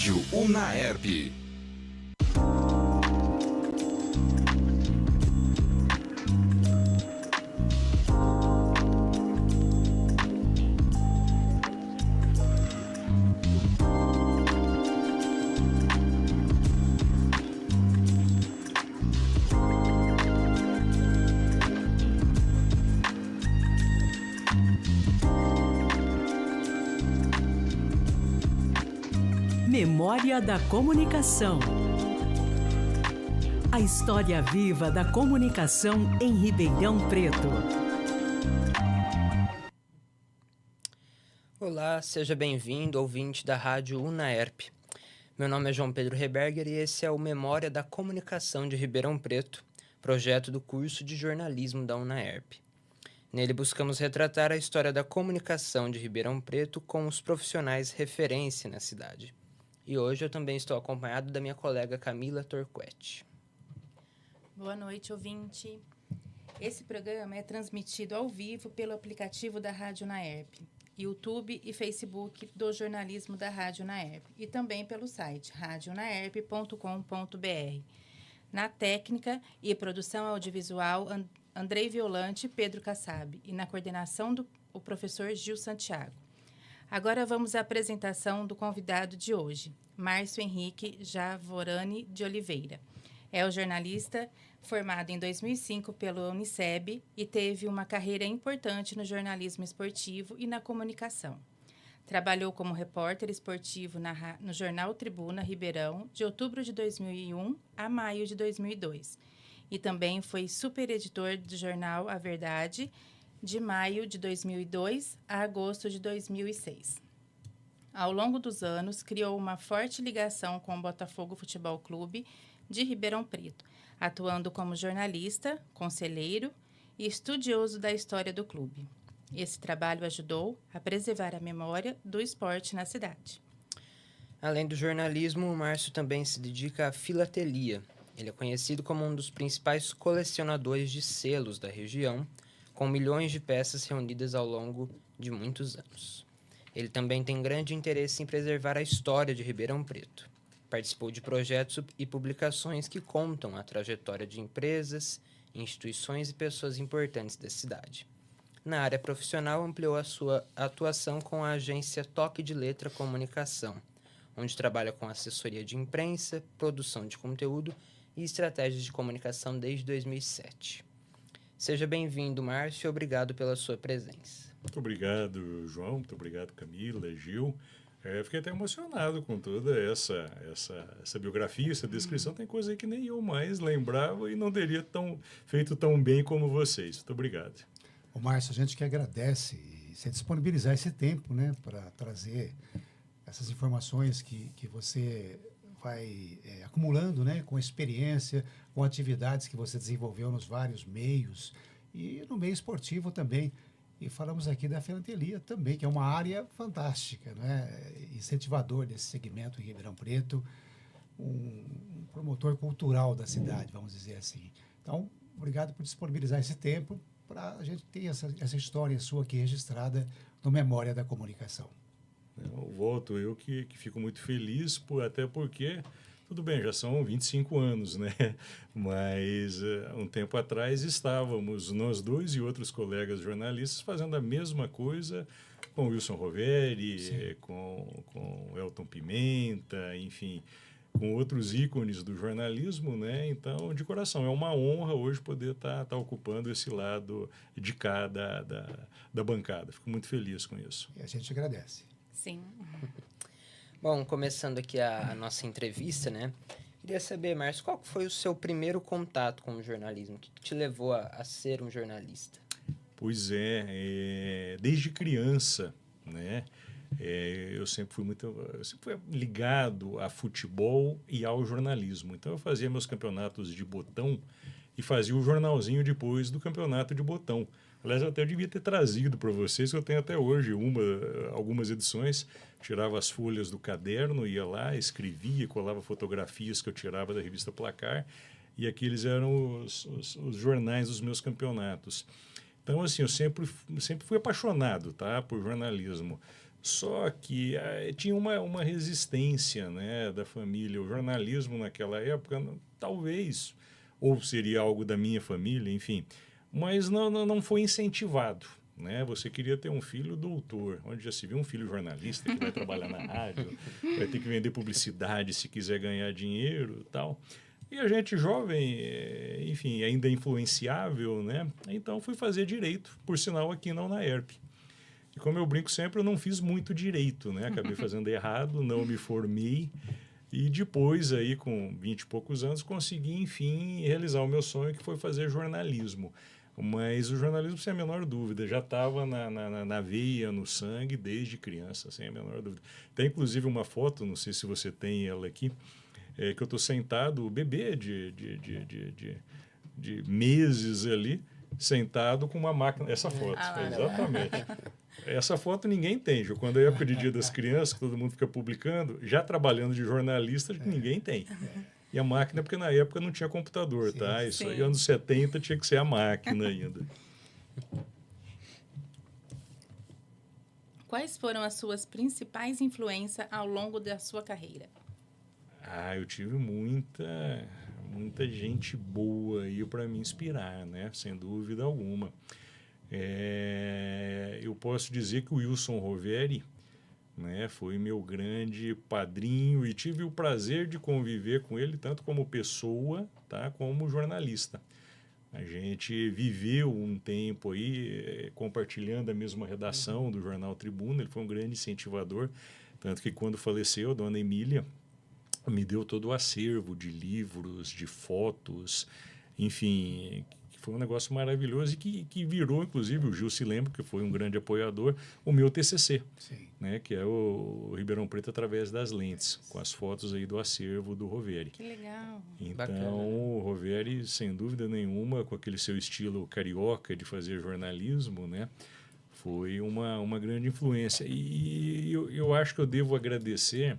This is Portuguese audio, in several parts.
Rádio Unaerp. Memória da Comunicação. A história viva da comunicação em Ribeirão Preto. Olá, seja bem-vindo, ouvinte da Rádio Unaerp. Meu nome é João Pedro Reberger e esse é o Memória da Comunicação de Ribeirão Preto, projeto do curso de jornalismo da Unaerp. Nele buscamos retratar a história da comunicação de Ribeirão Preto com os profissionais referência na cidade. E hoje eu também estou acompanhado da minha colega Camila Torquete. Boa noite, ouvinte. Esse programa é transmitido ao vivo pelo aplicativo da Rádio Unaerp, YouTube e Facebook do jornalismo da Rádio Unaerp e também pelo site radiounaerp.com.br. Na técnica e produção audiovisual, Andrei Violante e Pedro Kassab, e na coordenação o professor Gil Santiago. Agora vamos à apresentação do convidado de hoje, Márcio Henrique Javorani de Oliveira. É o jornalista formado em 2005 pelo Uniceb e teve uma carreira importante no jornalismo esportivo e na comunicação. Trabalhou como repórter esportivo no jornal Tribuna Ribeirão de outubro de 2001 a maio de 2002 e também foi supereditor do jornal A Verdade de maio de 2002 a agosto de 2006. Ao longo dos anos, criou uma forte ligação com o Botafogo Futebol Clube de Ribeirão Preto, atuando como jornalista, conselheiro e estudioso da história do clube. Esse trabalho ajudou a preservar a memória do esporte na cidade. Além do jornalismo, o Márcio também se dedica à filatelia. Ele é conhecido como um dos principais colecionadores de selos da região, com milhões de peças reunidas ao longo de muitos anos. Ele também tem grande interesse em preservar a história de Ribeirão Preto. Participou de projetos e publicações que contam a trajetória de empresas, instituições e pessoas importantes da cidade. Na área profissional, ampliou a sua atuação com a agência Toque de Letra Comunicação, onde trabalha com assessoria de imprensa, produção de conteúdo e estratégias de comunicação desde 2007. Seja bem-vindo, Márcio, e obrigado pela sua presença. Muito obrigado, João. Muito obrigado, Camila, Gil. Fiquei até emocionado com toda essa biografia, essa descrição. Tem coisa aí que nem eu mais lembrava e não teria feito tão bem como vocês. Muito obrigado. Ô, Márcio, a gente que agradece e se disponibilizar esse tempo, né, para trazer essas informações que você vai acumulando, né, com experiência, com atividades que você desenvolveu nos vários meios e no meio esportivo também. E falamos aqui da filatelia também, que é uma área fantástica, né, incentivador desse segmento em Ribeirão Preto, um promotor cultural da cidade, vamos dizer assim. Então, obrigado por disponibilizar esse tempo para a gente ter essa história sua aqui registrada no Memória da Comunicação. Eu que fico muito feliz, até porque, tudo bem, já são 25 anos, né? Mas um tempo atrás estávamos nós dois e outros colegas jornalistas fazendo a mesma coisa com Wilson Roveri, com Elton Pimenta, enfim, com outros ícones do jornalismo, né? Então, de coração, é uma honra hoje poder estar ocupando esse lado de cá da bancada. Fico muito feliz com isso. E a gente agradece. Sim. Bom, começando aqui a nossa entrevista, né? Queria saber, Márcio, qual foi o seu primeiro contato com o jornalismo? O que te levou a ser um jornalista? Pois desde criança, né? Eu sempre fui ligado a futebol e ao jornalismo. Então eu fazia meus campeonatos de botão e fazia o jornalzinho depois do campeonato de botão. Aliás, eu até devia ter trazido para vocês, que eu tenho até hoje algumas edições. Tirava as folhas do caderno, ia lá, escrevia, colava fotografias que eu tirava da revista Placar, e aqueles eram os jornais dos meus campeonatos. Então, assim, eu sempre fui apaixonado, tá, por jornalismo. Só que tinha uma resistência, né, da família. O jornalismo naquela época, talvez, ou seria algo da minha família, enfim, mas não foi incentivado. Né? Você queria ter um filho doutor, onde já se viu um filho jornalista que vai trabalhar na rádio, vai ter que vender publicidade se quiser ganhar dinheiro e tal. E a gente jovem, enfim, ainda influenciável, né? Então fui fazer direito, por sinal aqui na UNAERP. E como eu brinco sempre, eu não fiz muito direito, né? Acabei fazendo errado, não me formei. E depois, aí, com 20 e poucos anos, consegui, enfim, realizar o meu sonho, que foi fazer jornalismo. Mas o jornalismo, sem a menor dúvida, já estava na veia, no sangue, desde criança, sem a menor dúvida. Tem, inclusive, uma foto, não sei se você tem ela aqui, que eu estou sentado, bebê de meses ali, sentado com uma máquina. Essa foto, exatamente. Essa foto ninguém tem, Ju. Quando é época de Dia das Crianças, que todo mundo fica publicando, já trabalhando de jornalista, ninguém tem. E a máquina, porque na época não tinha computador, sim, tá? Isso aí, anos 70, tinha que ser a máquina ainda. Quais foram as suas principais influências ao longo da sua carreira? Eu tive muita gente boa aí para me inspirar, né? Sem dúvida alguma. Eu posso dizer que o Wilson Roveri, né, foi meu grande padrinho e tive o prazer de conviver com ele tanto como pessoa, tá, como jornalista. A gente viveu um tempo aí compartilhando a mesma redação do Jornal Tribuna. Ele foi um grande incentivador, tanto que quando faleceu, a dona Emília me deu todo o acervo de livros, de fotos, enfim, foi um negócio maravilhoso e que virou, inclusive, o Gil se lembra, que foi um grande apoiador, o meu TCC, né, que é o Ribeirão Preto através das lentes, com as fotos aí do acervo do Roveri. Que legal. Então, bacana. O Roveri, sem dúvida nenhuma, com aquele seu estilo carioca de fazer jornalismo, né, foi uma grande influência. E eu acho que eu devo agradecer,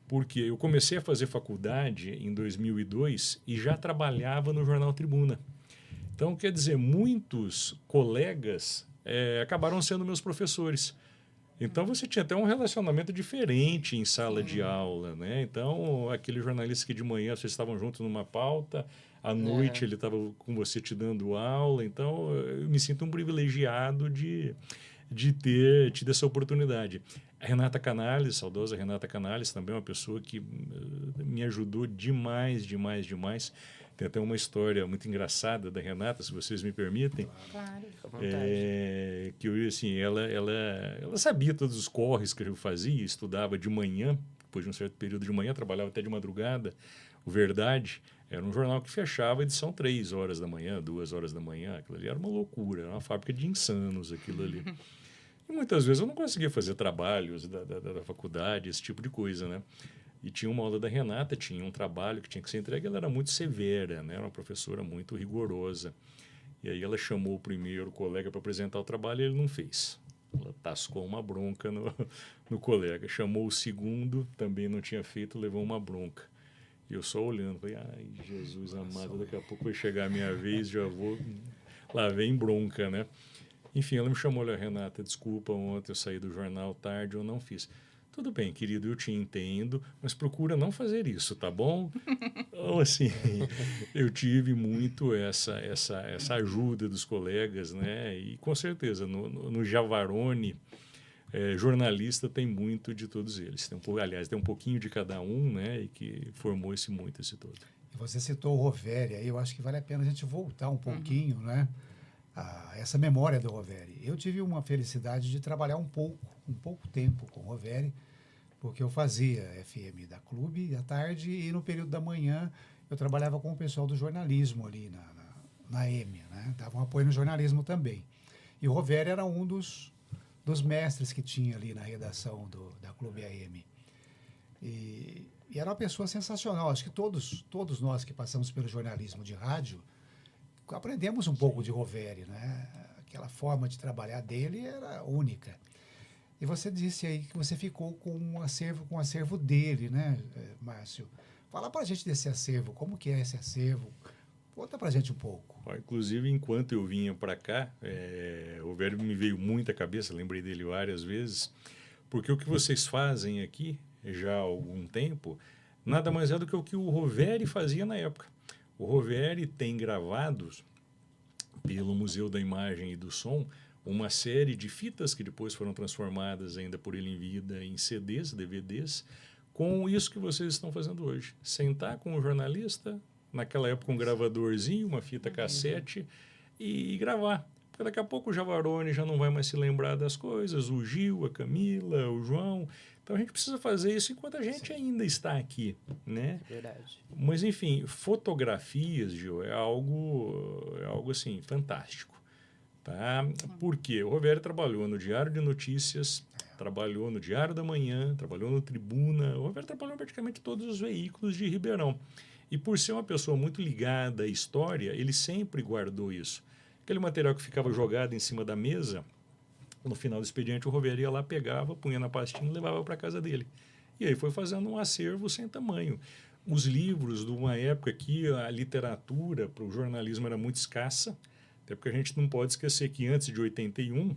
porque eu comecei a fazer faculdade em 2002 e já trabalhava no Jornal Tribuna. Então, quer dizer, muitos colegas acabaram sendo meus professores. Então, você tinha até um relacionamento diferente em sala de aula, né? Então, aquele jornalista que de manhã vocês estavam juntos numa pauta, à noite ele estava com você te dando aula. Então, eu me sinto um privilegiado de ter tido essa oportunidade. A Renata Canales, saudosa Renata Canales, também é uma pessoa que me ajudou demais. Tem até uma história muito engraçada da Renata, se vocês me permitem. Claro. Fica à vontade. Que eu, assim, ela sabia todos os corres que eu fazia, estudava de manhã, depois de um certo período de manhã, trabalhava até de madrugada. O Verdade era um jornal que fechava a edição 3 horas da manhã, 2 horas da manhã. Aquilo ali era uma loucura, era uma fábrica de insanos aquilo ali. E muitas vezes eu não conseguia fazer trabalhos da faculdade, esse tipo de coisa, né? E tinha uma aula da Renata, tinha um trabalho que tinha que ser entregue, ela era muito severa, né? Era uma professora muito rigorosa. E aí ela chamou o primeiro colega para apresentar o trabalho e ele não fez. Ela tascou uma bronca no colega. Chamou o segundo, também não tinha feito, levou uma bronca. E eu só olhando, falei, ai, Jesus amado, daqui a pouco vai chegar a minha vez, já vou... Lá vem bronca, né? Enfim, ela me chamou, olha, Renata, desculpa, ontem eu saí do jornal tarde, eu não fiz. Tudo bem, querido, eu te entendo, mas procura não fazer isso, tá bom? Então, assim, eu tive muito essa ajuda dos colegas, né? E, com certeza, no Javarone, jornalista tem muito de todos eles. Aliás, tem um pouquinho de cada um, né? E que formou esse todo. E você citou o Roveri, aí eu acho que vale a pena a gente voltar um pouquinho, né? Essa memória do Roveri. Eu tive uma felicidade de trabalhar um pouco tempo com o Roveri, porque eu fazia FM da Clube à tarde e no período da manhã eu trabalhava com o pessoal do jornalismo ali na M, né? Dava um apoio no jornalismo também. E o Roveri era um dos mestres que tinha ali na redação da Clube AM. E era uma pessoa sensacional. Acho que todos nós que passamos pelo jornalismo de rádio aprendemos um pouco de Roveri, né? Aquela forma de trabalhar dele era única. E você disse aí que você ficou com um acervo dele, né, Márcio? Fala pra gente desse acervo, como que é esse acervo? Conta pra gente um pouco. Inclusive, enquanto eu vinha para cá, o Roveri me veio muito à cabeça, lembrei dele várias vezes, Porque o que vocês fazem aqui, já há algum tempo, nada mais é do que o que o Roveri fazia na época. O Roveri tem gravados, pelo Museu da Imagem e do Som, uma série de fitas que depois foram transformadas ainda por ele em vida em CDs, DVDs, com isso que vocês estão fazendo hoje. Sentar com o jornalista, naquela época um gravadorzinho, uma fita cassete, e gravar. Porque daqui a pouco o Javarone já não vai mais se lembrar das coisas, o Gil, a Camila, o João. Então a gente precisa fazer isso enquanto a gente ainda está aqui, né? Verdade. Mas enfim, fotografias, Gil, é algo assim fantástico, tá? Porque o Roveri trabalhou no Diário de Notícias, trabalhou no Diário da Manhã, trabalhou no Tribuna. O Roveri trabalhou em praticamente todos os veículos de Ribeirão. E por ser uma pessoa muito ligada à história, ele sempre guardou isso. Aquele material que ficava jogado em cima da mesa, no final do expediente o Roveri ia lá, pegava, punha na pastinha e levava para casa dele. E aí foi fazendo um acervo sem tamanho. Os livros de uma época que a literatura para o jornalismo era muito escassa, até porque a gente não pode esquecer que antes de 81,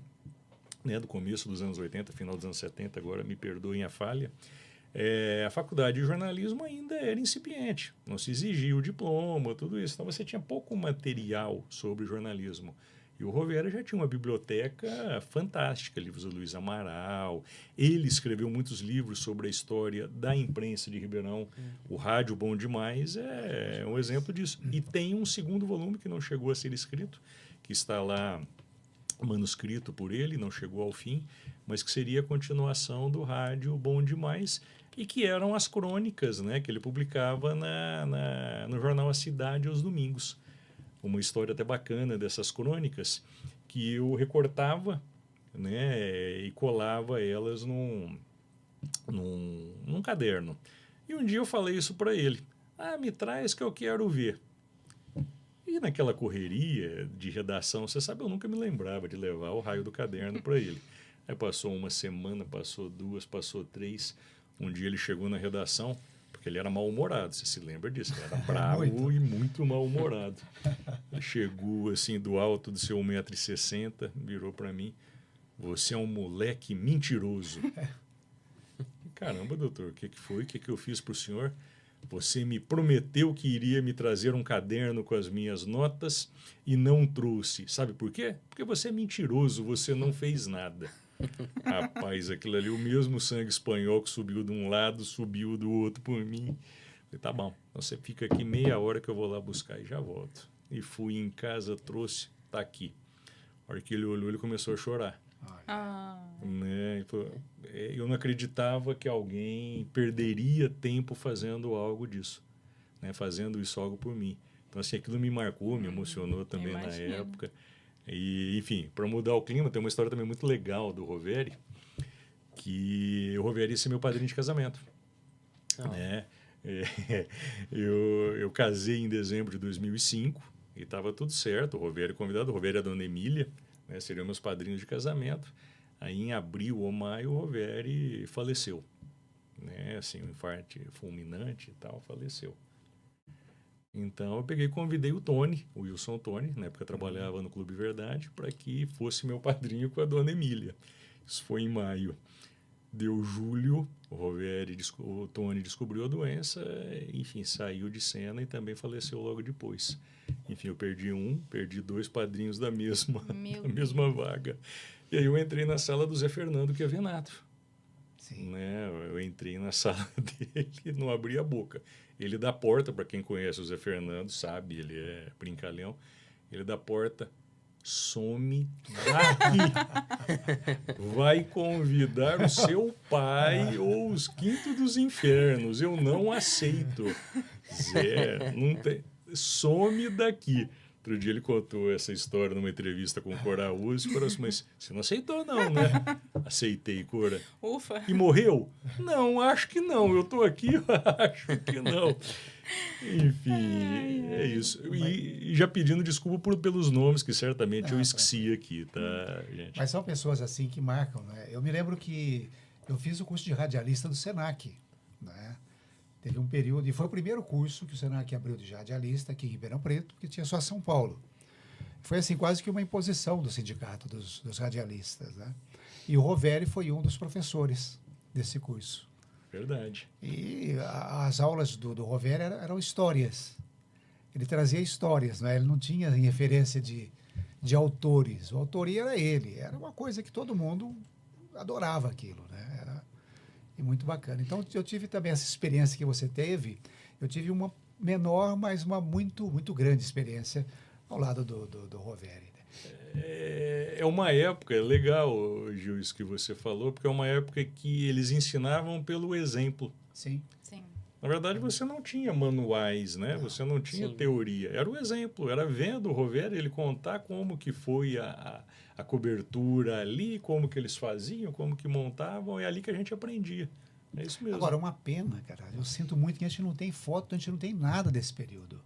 né, do começo dos anos 80, final dos anos 70, agora me perdoem a falha, a faculdade de jornalismo ainda era incipiente, não se exigia o diploma, tudo isso. Então você tinha pouco material sobre jornalismo. E o Roveri já tinha uma biblioteca fantástica, livros do Luiz Amaral. Ele escreveu muitos livros sobre a história da imprensa de Ribeirão. O Rádio Bom Demais é um exemplo disso. E tem um segundo volume que não chegou a ser escrito, que está lá manuscrito por ele, não chegou ao fim, mas que seria a continuação do Rádio Bom Demais, e que eram as crônicas, né, que ele publicava no jornal A Cidade aos domingos. Uma história até bacana dessas crônicas, que eu recortava, né, e colava elas num caderno. E um dia eu falei isso para ele. Me traz que eu quero ver. E naquela correria de redação, você sabe, eu nunca me lembrava de levar o raio do caderno para ele. Aí passou uma semana, passou duas, passou três. Um dia ele chegou na redação, porque ele era mal-humorado, você se lembra disso? Ele era bravo e muito mal-humorado. Ele chegou assim do alto do seu 1,60 m, virou para mim, você é um moleque mentiroso. Caramba, doutor, o que foi? O que eu fiz para o senhor? Você me prometeu que iria me trazer um caderno com as minhas notas e não trouxe. Sabe por quê? Porque você é mentiroso, você não fez nada. Rapaz, aquilo ali, o mesmo sangue espanhol que subiu de um lado, subiu do outro por mim. Falei, tá bom, então você fica aqui meia hora que eu vou lá buscar e já volto. E fui em casa, trouxe, tá aqui. A hora que ele olhou, ele começou a chorar. Né? Eu não acreditava que alguém perderia tempo fazendo algo disso, né? Fazendo isso algo por mim. Então, assim, aquilo me marcou, me emocionou também na época. E, enfim, para mudar o clima, tem uma história também muito legal do Roveri, que o Roveri ia ser meu padrinho de casamento. Né? Eu casei em dezembro de 2005 e estava tudo certo. O Roveri convidado, o Roveri e a dona Emília, né, seriam meus padrinhos de casamento. Aí, em abril ou maio, o Roveri faleceu. Né? Assim, um infarto fulminante e tal, faleceu. Então, eu peguei e convidei o Tony, o Wilson Tony, na época eu trabalhava no Clube Verdade, para que fosse meu padrinho com a dona Emília. Isso foi em maio. Deu julho, o Tony descobriu a doença, enfim, saiu de cena e também faleceu logo depois. Enfim, eu perdi dois padrinhos da mesma vaga. E aí eu entrei na sala do Zé Fernando Chiavenato. Sim. Né? Eu entrei na sala dele e não abri a boca. Ele da porta, para quem conhece o Zé Fernando, sabe, ele é brincalhão. Ele da porta, some daqui. Vai convidar o seu pai ou os quintos dos infernos. Eu não aceito. Zé, não tem... some daqui. Outro dia ele contou essa história numa entrevista com o Cora Araújo, mas você não aceitou não, né? Aceitei, Cora. Ufa! E morreu? Não, acho que não. Eu estou aqui, acho que não. Enfim, é isso. E já pedindo desculpa pelos nomes que certamente eu esqueci aqui, tá, gente? Mas são pessoas assim que marcam, né? Eu me lembro que eu fiz o curso de radialista do Senac, né? Teve um período, e foi o primeiro curso que o Senac abriu de radialista aqui em Ribeirão Preto, porque tinha só São Paulo. Foi assim quase que uma imposição do sindicato dos radialistas, né? E o Roveri foi um dos professores desse curso. Verdade. E as aulas do Roveri eram histórias. Ele trazia histórias, né? Ele não tinha referência de autores. A autoria era ele. Era uma coisa que todo mundo adorava aquilo, né? Era muito bacana. Então, eu tive também essa experiência que você teve. Eu tive uma menor, mas uma muito, muito grande experiência ao lado do Roveri. É uma época legal, Gil, isso que você falou, porque é uma época que eles ensinavam pelo exemplo. Sim. Sim. Na verdade, você não tinha manuais, né? Você não tinha Sim. teoria. Era o exemplo, era vendo o Roveri ele contar como que foi a cobertura ali, como que eles faziam, como que montavam, é ali que a gente aprendia. É isso mesmo. Agora, uma pena, cara. Eu sinto muito que a gente não tem foto, a gente não tem nada desse período.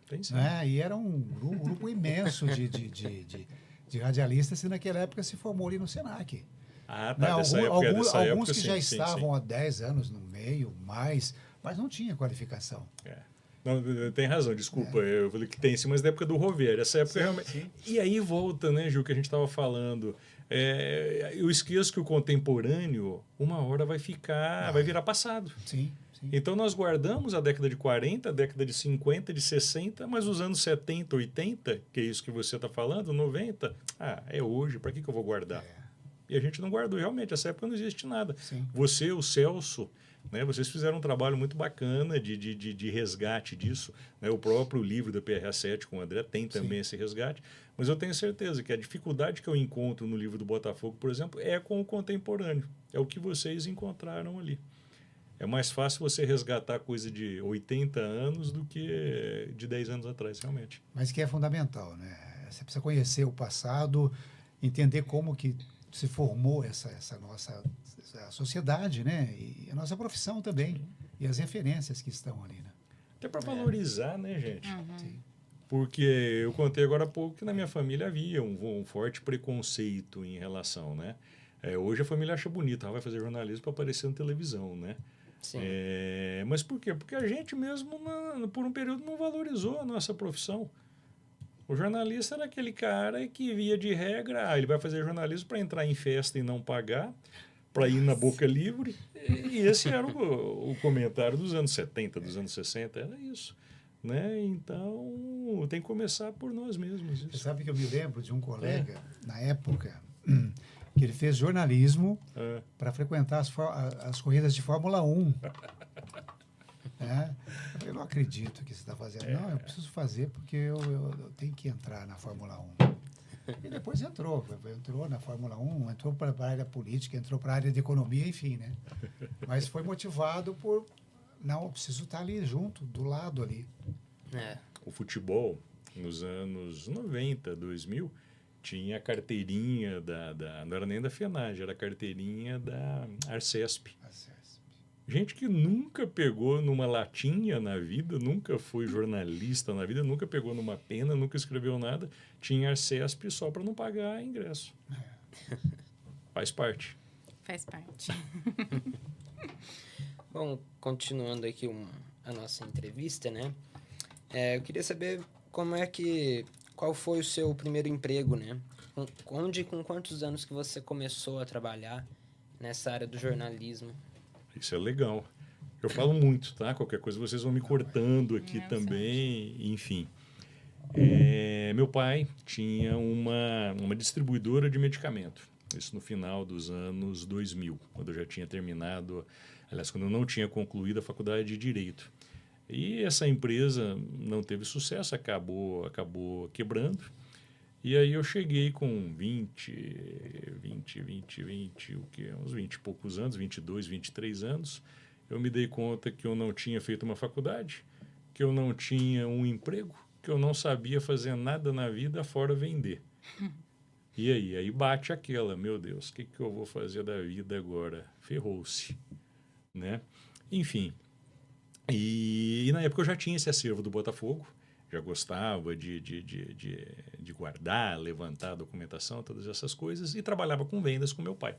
Tem sim. Né? E era um grupo imenso de radialistas que naquela época se formou ali no SENAC. Ah, Né? tá. Dessa época, dessa Alguns época, que sim, já sim, estavam sim. há 10 anos no meio, mais, mas não tinha qualificação. É. Não, tem razão, desculpa. Eu falei que tem sim, mas da época do Roveri. Essa época realmente. Sim. E aí volta, né, Gil, que a gente estava falando. Eu esqueço que o contemporâneo, uma hora vai virar passado. Sim, sim. Então nós guardamos a década de 40, a década de 50, de 60, mas os anos 70, 80, que é isso que você está falando, 90, é hoje, para que eu vou guardar? E a gente não guardou, realmente, essa época não existe nada. Sim. Você, o Celso, né, vocês fizeram um trabalho muito bacana de resgate disso. Né? O próprio livro da PRA7 com o André tem também esse resgate, mas eu tenho certeza que a dificuldade que eu encontro no livro do Botafogo, por exemplo, é com o contemporâneo. É o que vocês encontraram ali. É mais fácil você resgatar coisa de 80 anos do que de 10 anos atrás, realmente. Mas que é fundamental, né? Você precisa conhecer o passado, entender como que se formou essa nossa sociedade, né? E a nossa profissão também. E as referências que estão ali, né? Até para valorizar, né, gente? Sim. Porque eu contei agora há pouco que na minha família havia um forte preconceito em relação, né? Hoje a família acha bonito, vai fazer jornalismo para aparecer na televisão, né? Sim. Mas por quê? Porque a gente mesmo, por um período, não valorizou a nossa profissão. O jornalista era aquele cara que, via de regra, ele vai fazer jornalismo para entrar em festa e não pagar, para ir na boca livre. E esse era o comentário dos anos 70, dos anos 60, era isso. Né? Então, tem que começar por nós mesmos. Você Isso. sabe que eu me lembro de um colega, na época, que ele fez jornalismo para frequentar as corridas de Fórmula 1. Eu falei, não acredito que você está fazendo. Não, eu preciso fazer porque eu tenho que entrar na Fórmula 1. E depois entrou na Fórmula 1, entrou para a área política, entrou para a área de economia, enfim, né? Mas foi motivado por, não, eu preciso estar ali junto, do lado ali. O futebol, nos anos 90, 2000, tinha a carteirinha não era nem da FENAGE, era a carteirinha da Arcesp. Gente que nunca pegou numa latinha na vida, nunca foi jornalista na vida, nunca pegou numa pena, nunca escreveu nada, tinha Arcesp só para não pagar ingresso. Faz parte. Faz parte. Bom, continuando aqui a nossa entrevista, né? Eu queria saber qual foi o seu primeiro emprego, né? Com quantos anos que você começou a trabalhar nessa área do jornalismo? Isso é legal. Eu falo muito, tá? Qualquer coisa vocês vão me cortando aqui Não, também, enfim. Meu pai tinha uma distribuidora de medicamento. Isso no final dos anos 2000, quando eu já tinha terminado, aliás, quando eu não tinha concluído a faculdade de Direito. E essa empresa não teve sucesso, acabou quebrando. E aí eu cheguei com uns 20 e poucos anos, 22, 23 anos. Eu me dei conta que eu não tinha feito uma faculdade, que eu não tinha um emprego, que eu não sabia fazer nada na vida fora vender. E aí bate aquela, meu Deus, o que eu vou fazer da vida agora? Ferrou-se, né? Enfim, e na época eu já tinha esse acervo do Botafogo, já gostava de guardar, levantar a documentação, todas essas coisas, e trabalhava com vendas com meu pai.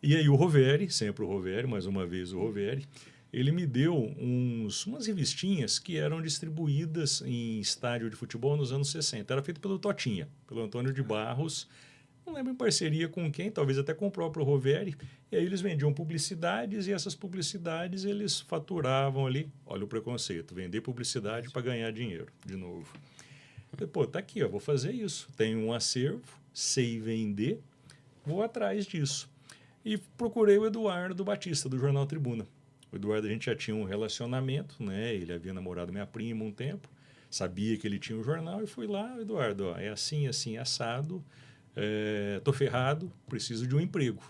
E aí o Roveri, sempre o Roveri, mais uma vez o Roveri, ele me deu umas revistinhas que eram distribuídas em estádio de futebol nos anos 60. Era feito pelo Totinha, pelo Antônio de Barros, não lembro em parceria com quem, talvez até com o próprio Roveri. E aí eles vendiam publicidades e essas publicidades eles faturavam ali. Olha o preconceito, vender publicidade para ganhar dinheiro, de novo. Eu, pô, tá aqui, ó, vou fazer isso. Tenho um acervo, sei vender, vou atrás disso. E procurei o Eduardo Batista, do Jornal Tribuna. O Eduardo, a gente já tinha um relacionamento, né? Ele havia namorado minha prima um tempo, sabia que ele tinha um jornal e fui lá, Eduardo, ó, é assim, assim, assado, tô ferrado, preciso de um emprego.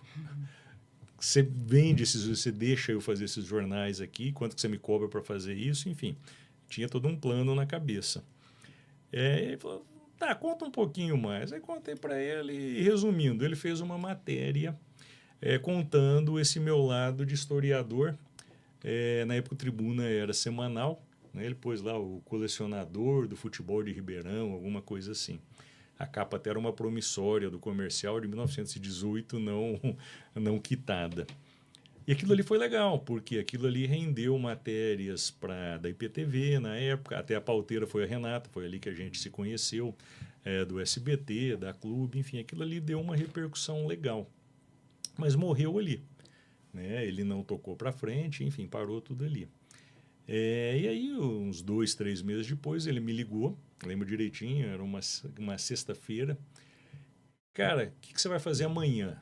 Você vende você deixa eu fazer esses jornais aqui, quanto que você me cobra para fazer isso, enfim. Tinha todo um plano na cabeça. Ele falou, tá, conta um pouquinho mais. Aí contei para ele, e resumindo, ele fez uma matéria contando esse meu lado de historiador. Na época o Tribuna era semanal, né? Ele pôs lá o colecionador do futebol de Ribeirão, alguma coisa assim. A capa até era uma promissória do Comercial de 1918, não quitada. E aquilo ali foi legal, porque aquilo ali rendeu matérias da IPTV na época, até a pauteira foi a Renata, foi ali que a gente se conheceu, do SBT, da Clube, enfim, aquilo ali deu uma repercussão legal. Mas morreu ali. Né? Ele não tocou para frente, enfim, parou tudo ali. E aí, uns 2, 3 meses depois, ele me ligou, lembro direitinho, era uma sexta-feira. Cara, o que você vai fazer amanhã?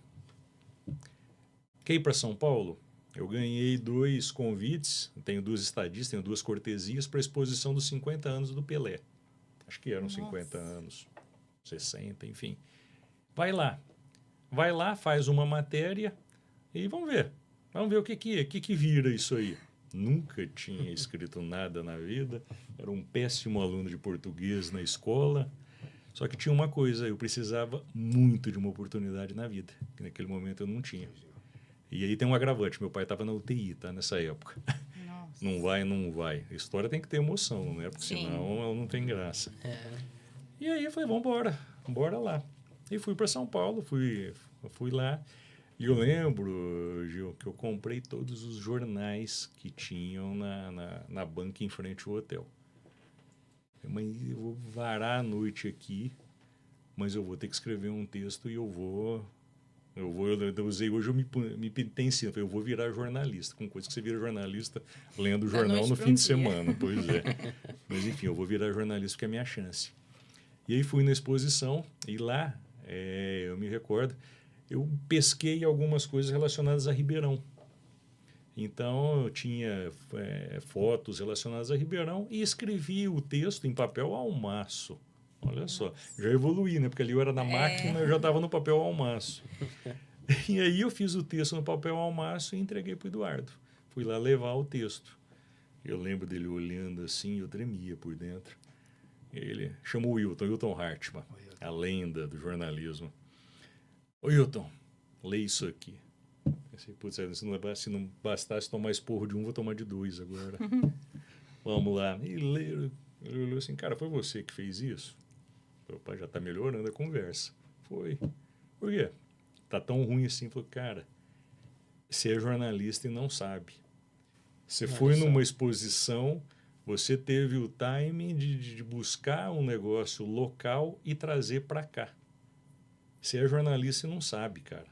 Quer ir para São Paulo? Eu ganhei 2 convites, tenho 2 estadistas, tenho 2 cortesias para a exposição dos 50 anos do Pelé. Acho que eram 50 anos, 60, enfim. Vai lá, faz uma matéria e vamos ver o que vira isso aí. Nunca tinha escrito nada na vida, era um péssimo aluno de português na escola, só que tinha uma coisa, eu precisava muito de uma oportunidade na vida, que naquele momento eu não tinha. E aí tem um agravante, meu pai estava na UTI, tá, nessa época. Nossa. Não vai. A história tem que ter emoção, né? Porque senão ela não tem graça. E aí eu falei, bora lá. E fui para São Paulo, fui lá. E eu lembro, Gil, que eu comprei todos os jornais que tinham na banca em frente ao hotel. Mas eu vou varar a noite aqui, mas eu vou ter que escrever um texto e eu usei hoje, eu me penitencio, eu vou virar jornalista, com coisa que você vira jornalista lendo o jornal no fim de semana, pois é. Mas enfim, eu vou virar jornalista porque é a minha chance. E aí fui na exposição e lá, eu me recordo, eu pesquei algumas coisas relacionadas a Ribeirão. Então, eu tinha fotos relacionadas a Ribeirão e escrevi o texto em papel almaço. Olha só, já evoluí, né? Porque ali eu era na máquina, eu já estava no papel almaço. E aí eu fiz o texto no papel almaço e entreguei para o Eduardo. Fui lá levar o texto. Eu lembro dele olhando assim, eu tremia por dentro. Ele chamou o Wilton Hartmann, a lenda do jornalismo. Ô Wilton, lê isso aqui. Pensei, putz, se não bastasse tomar esporro de um, vou tomar de 2 agora. Vamos lá. E ele olhou assim, cara, foi você que fez isso? Opa, já está melhorando a conversa. Foi. Por quê? Tá tão ruim assim. Falei, cara, você é jornalista e não sabe. Você foi numa exposição, você teve o timing de buscar um negócio local e trazer para cá. Você é jornalista e não sabe, cara.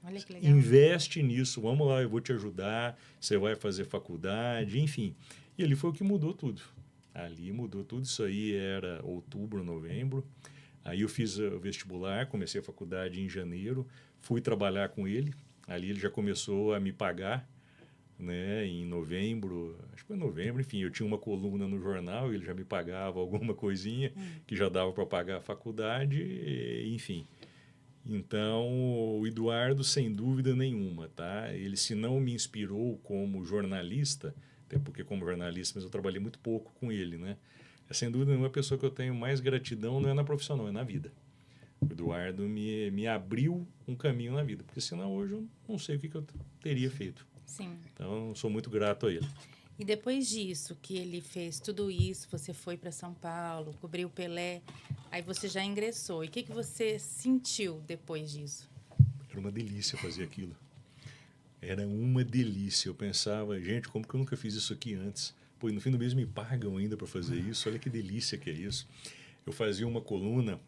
Olha que legal. Investe nisso, vamos lá, eu vou te ajudar, você vai fazer faculdade, enfim. E ali foi o que mudou tudo. Ali mudou tudo, isso aí era outubro, novembro. Aí eu fiz o vestibular, comecei a faculdade em janeiro, fui trabalhar com ele. Ali ele já começou a me pagar, né, em novembro, acho que foi novembro, enfim, eu tinha uma coluna no jornal, ele já me pagava alguma coisinha que já dava para pagar a faculdade, enfim. Então, o Eduardo, sem dúvida nenhuma, tá? Ele, se não me inspirou como jornalista, até porque como jornalista, mas eu trabalhei muito pouco com ele, né? Sem dúvida nenhuma, a pessoa que eu tenho mais gratidão não é na profissão, não, é na vida. O Eduardo me abriu um caminho na vida, porque senão hoje eu não sei o que eu teria feito. Sim. Então, sou muito grato a ele. E depois disso, que ele fez tudo isso, você foi para São Paulo, cobriu o Pelé, aí você já ingressou. E o que você sentiu depois disso? Era uma delícia fazer aquilo. Era uma delícia. Eu pensava, gente, como que eu nunca fiz isso aqui antes? Pô, e no fim do mês me pagam ainda para fazer isso. Olha que delícia que é isso. Eu fazia uma coluna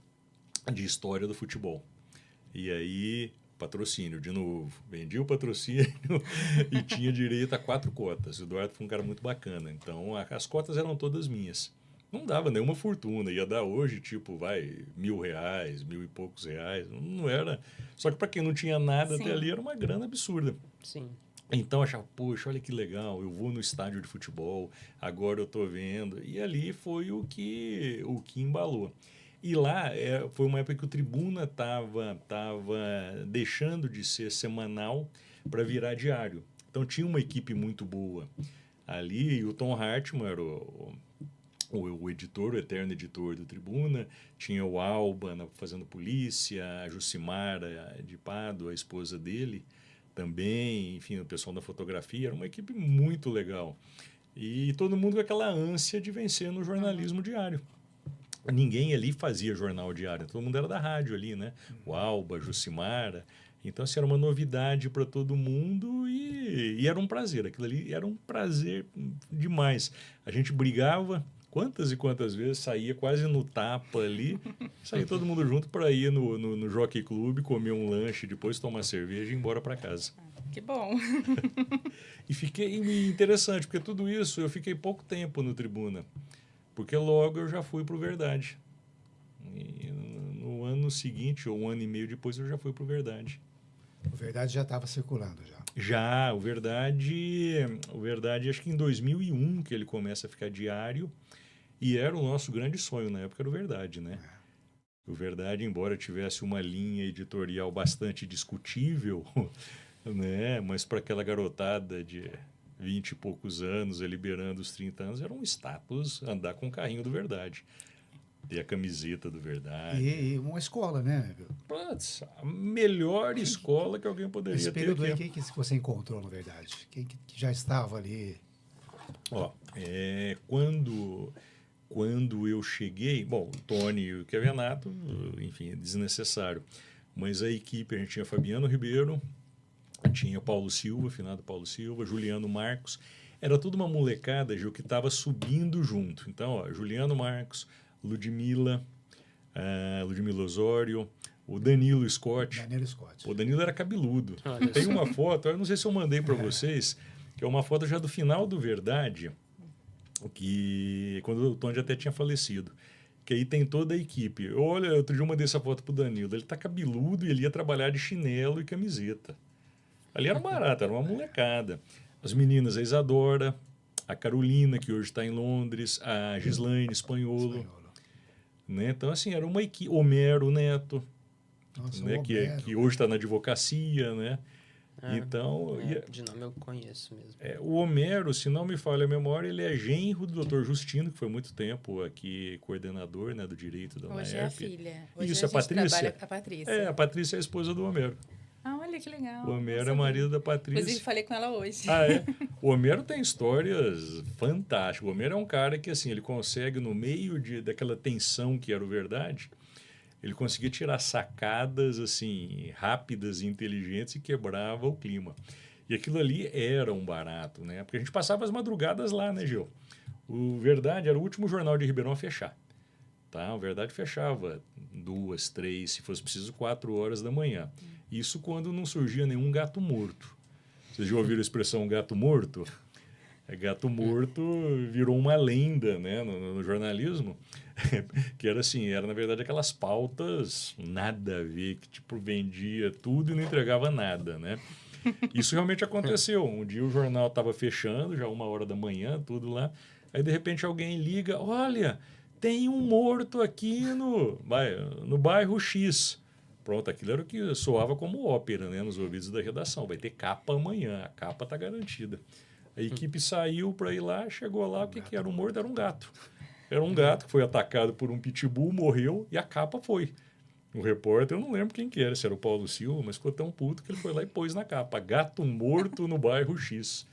de história do futebol. E aí, patrocínio, de novo. Vendia o patrocínio e tinha direito a 4 cotas. O Eduardo foi um cara muito bacana. Então, as cotas eram todas minhas. Não dava nenhuma fortuna. Ia dar hoje, tipo, vai, R$1.000, 1.000 e poucos reais. Não era... Só que para quem não tinha nada Sim. até ali, era uma grana absurda. Sim. Então, eu achava, poxa, olha que legal, eu vou no estádio de futebol, agora eu estou vendo. E ali foi o que embalou. E lá foi uma época que o Tribuna estava deixando de ser semanal para virar diário. Então, tinha uma equipe muito boa ali, e o Tom Hartmann era o editor, o eterno editor do Tribuna, tinha o Alba fazendo polícia, a Jucimara de Pádua, a esposa dele, também, enfim, o pessoal da fotografia, era uma equipe muito legal. E todo mundo com aquela ânsia de vencer no jornalismo diário. Ninguém ali fazia jornal diário, todo mundo era da rádio ali, né? O Alba, a Jucimara. Então, assim, era uma novidade para todo mundo e era um prazer. Aquilo ali era um prazer demais. A gente brigava quantas e quantas vezes, saía quase no tapa ali, saía todo mundo junto para ir no Jockey Club, comer um lanche, depois tomar cerveja e ir embora para casa. Que bom. E fiquei interessante, porque tudo isso eu fiquei pouco tempo no Tribuna, porque logo eu já fui para o Verdade. E no ano seguinte, ou um ano e meio depois, eu já fui para o Verdade. O Verdade já estava circulando já. Já, o Verdade, acho que em 2001 que ele começa a ficar diário, e era o nosso grande sonho na época, era o Verdade, né? O Verdade, embora tivesse uma linha editorial bastante discutível, né? Mas para aquela garotada de 20 e poucos anos, liberando os 30 anos, era um status andar com o carrinho do Verdade. Ter a camiseta do Verdade. E uma escola, né? Putz, a melhor escola que alguém poderia Esse ter período aqui. aí, quem que você encontrou, na verdade? Quem que já estava ali? Ó, quando eu cheguei, bom, o Tony e o Kevenato, enfim, é desnecessário. Mas a equipe, a gente tinha Fabiano Ribeiro, tinha Paulo Silva, finado Paulo Silva, Juliano Marcos. Era tudo uma molecada, Gil, que estava subindo junto. Então, ó, Juliano Marcos, Ludmila Osório, o Danilo Scott. Daniel Scott. O Danilo era cabeludo. Olha Tem só. uma foto, eu não sei se eu mandei para vocês, que é uma foto já do final do Verdade, que quando o Tony até tinha falecido. Que aí tem toda a equipe. Olha, outro dia eu mandei essa foto pro Danilo. Ele tá cabeludo e ele ia trabalhar de chinelo e camiseta. Ali era um barato, era uma molecada. As meninas, a Isadora, a Carolina, que hoje está em Londres, a Gislaine Espanholo. Né? Então, assim, era uma equipe. Homero Neto, Nossa, né? o que Homero. hoje está na advocacia, né? Então, De nome eu conheço mesmo. o Homero, se não me falha a memória, ele é genro do Dr. Justino, que foi muito tempo aqui coordenador, né, do direito da Hoje UNAERP. é a filha. Hoje Isso, a a gente Patrícia. trabalha com a Patrícia. A Patrícia é a esposa do Homero. Ah, olha que legal. O Homero Não é sabia. marido da Patrícia. Inclusive, falei com ela hoje. Ah, é? O Homero tem histórias fantásticas. O Homero é um cara que, assim, ele consegue, no meio daquela tensão que era o Verdade, ele conseguia tirar sacadas, assim, rápidas e inteligentes e quebrava o clima. E aquilo ali era um barato, né? Porque a gente passava as madrugadas lá, né, Gil? O Verdade era o último jornal de Ribeirão a fechar. Tá? O Verdade fechava 2, 3, se fosse preciso, 4 horas da manhã. Isso quando não surgia nenhum gato morto. Vocês já ouviram a expressão gato morto? Gato morto virou uma lenda, né, no jornalismo, que era assim, era na verdade aquelas pautas nada a ver, que tipo vendia tudo e não entregava nada, né? Isso realmente aconteceu. Um dia o jornal estava fechando, já 1h da manhã, tudo lá. Aí de repente alguém liga, olha, tem um morto aqui no bairro X. Pronto, aquilo era o que soava como ópera, né, nos ouvidos da redação. Vai ter capa amanhã, a capa está garantida. A equipe saiu para ir lá, chegou lá, o que era um morto? Era um gato. Era um gato que foi atacado por um pitbull, morreu e a capa foi. O repórter, eu não lembro quem que era, se era o Paulo Silva, mas ficou tão puto que ele foi lá e pôs na capa, gato morto no bairro X.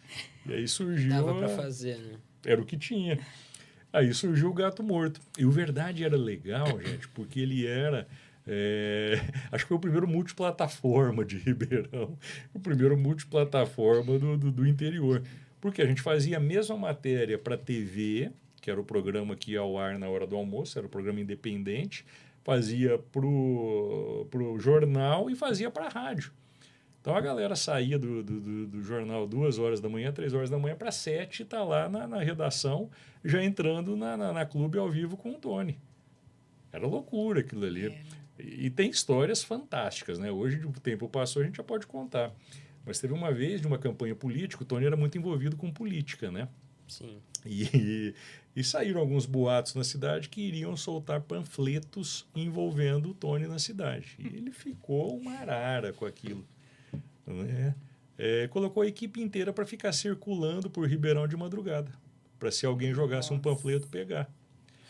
E aí surgiu... Dava para fazer, né? Era o que tinha. Aí surgiu o gato morto. E o Verdade era legal, gente, porque ele era Acho que foi o primeiro multiplataforma de Ribeirão, o primeiro multiplataforma do interior. Porque a gente fazia a mesma matéria para TV, que era o programa que ia ao ar na hora do almoço, era o programa independente, fazia para o jornal e fazia para a rádio. Então a galera saía do jornal 2 horas da manhã, 3 horas da manhã, para 7, tá lá na redação, já entrando na Clube ao vivo com o Tony. Era loucura aquilo ali. E tem histórias fantásticas, né? Hoje, o tempo passou, a gente já pode contar. Mas teve uma vez, de uma campanha política, o Tony era muito envolvido com política, né? Sim. E saíram alguns boatos na cidade que iriam soltar panfletos envolvendo o Tony na cidade. E ele ficou uma arara com aquilo. Né? Colocou a equipe inteira para ficar circulando por Ribeirão de madrugada, para se alguém jogasse um panfleto pegar.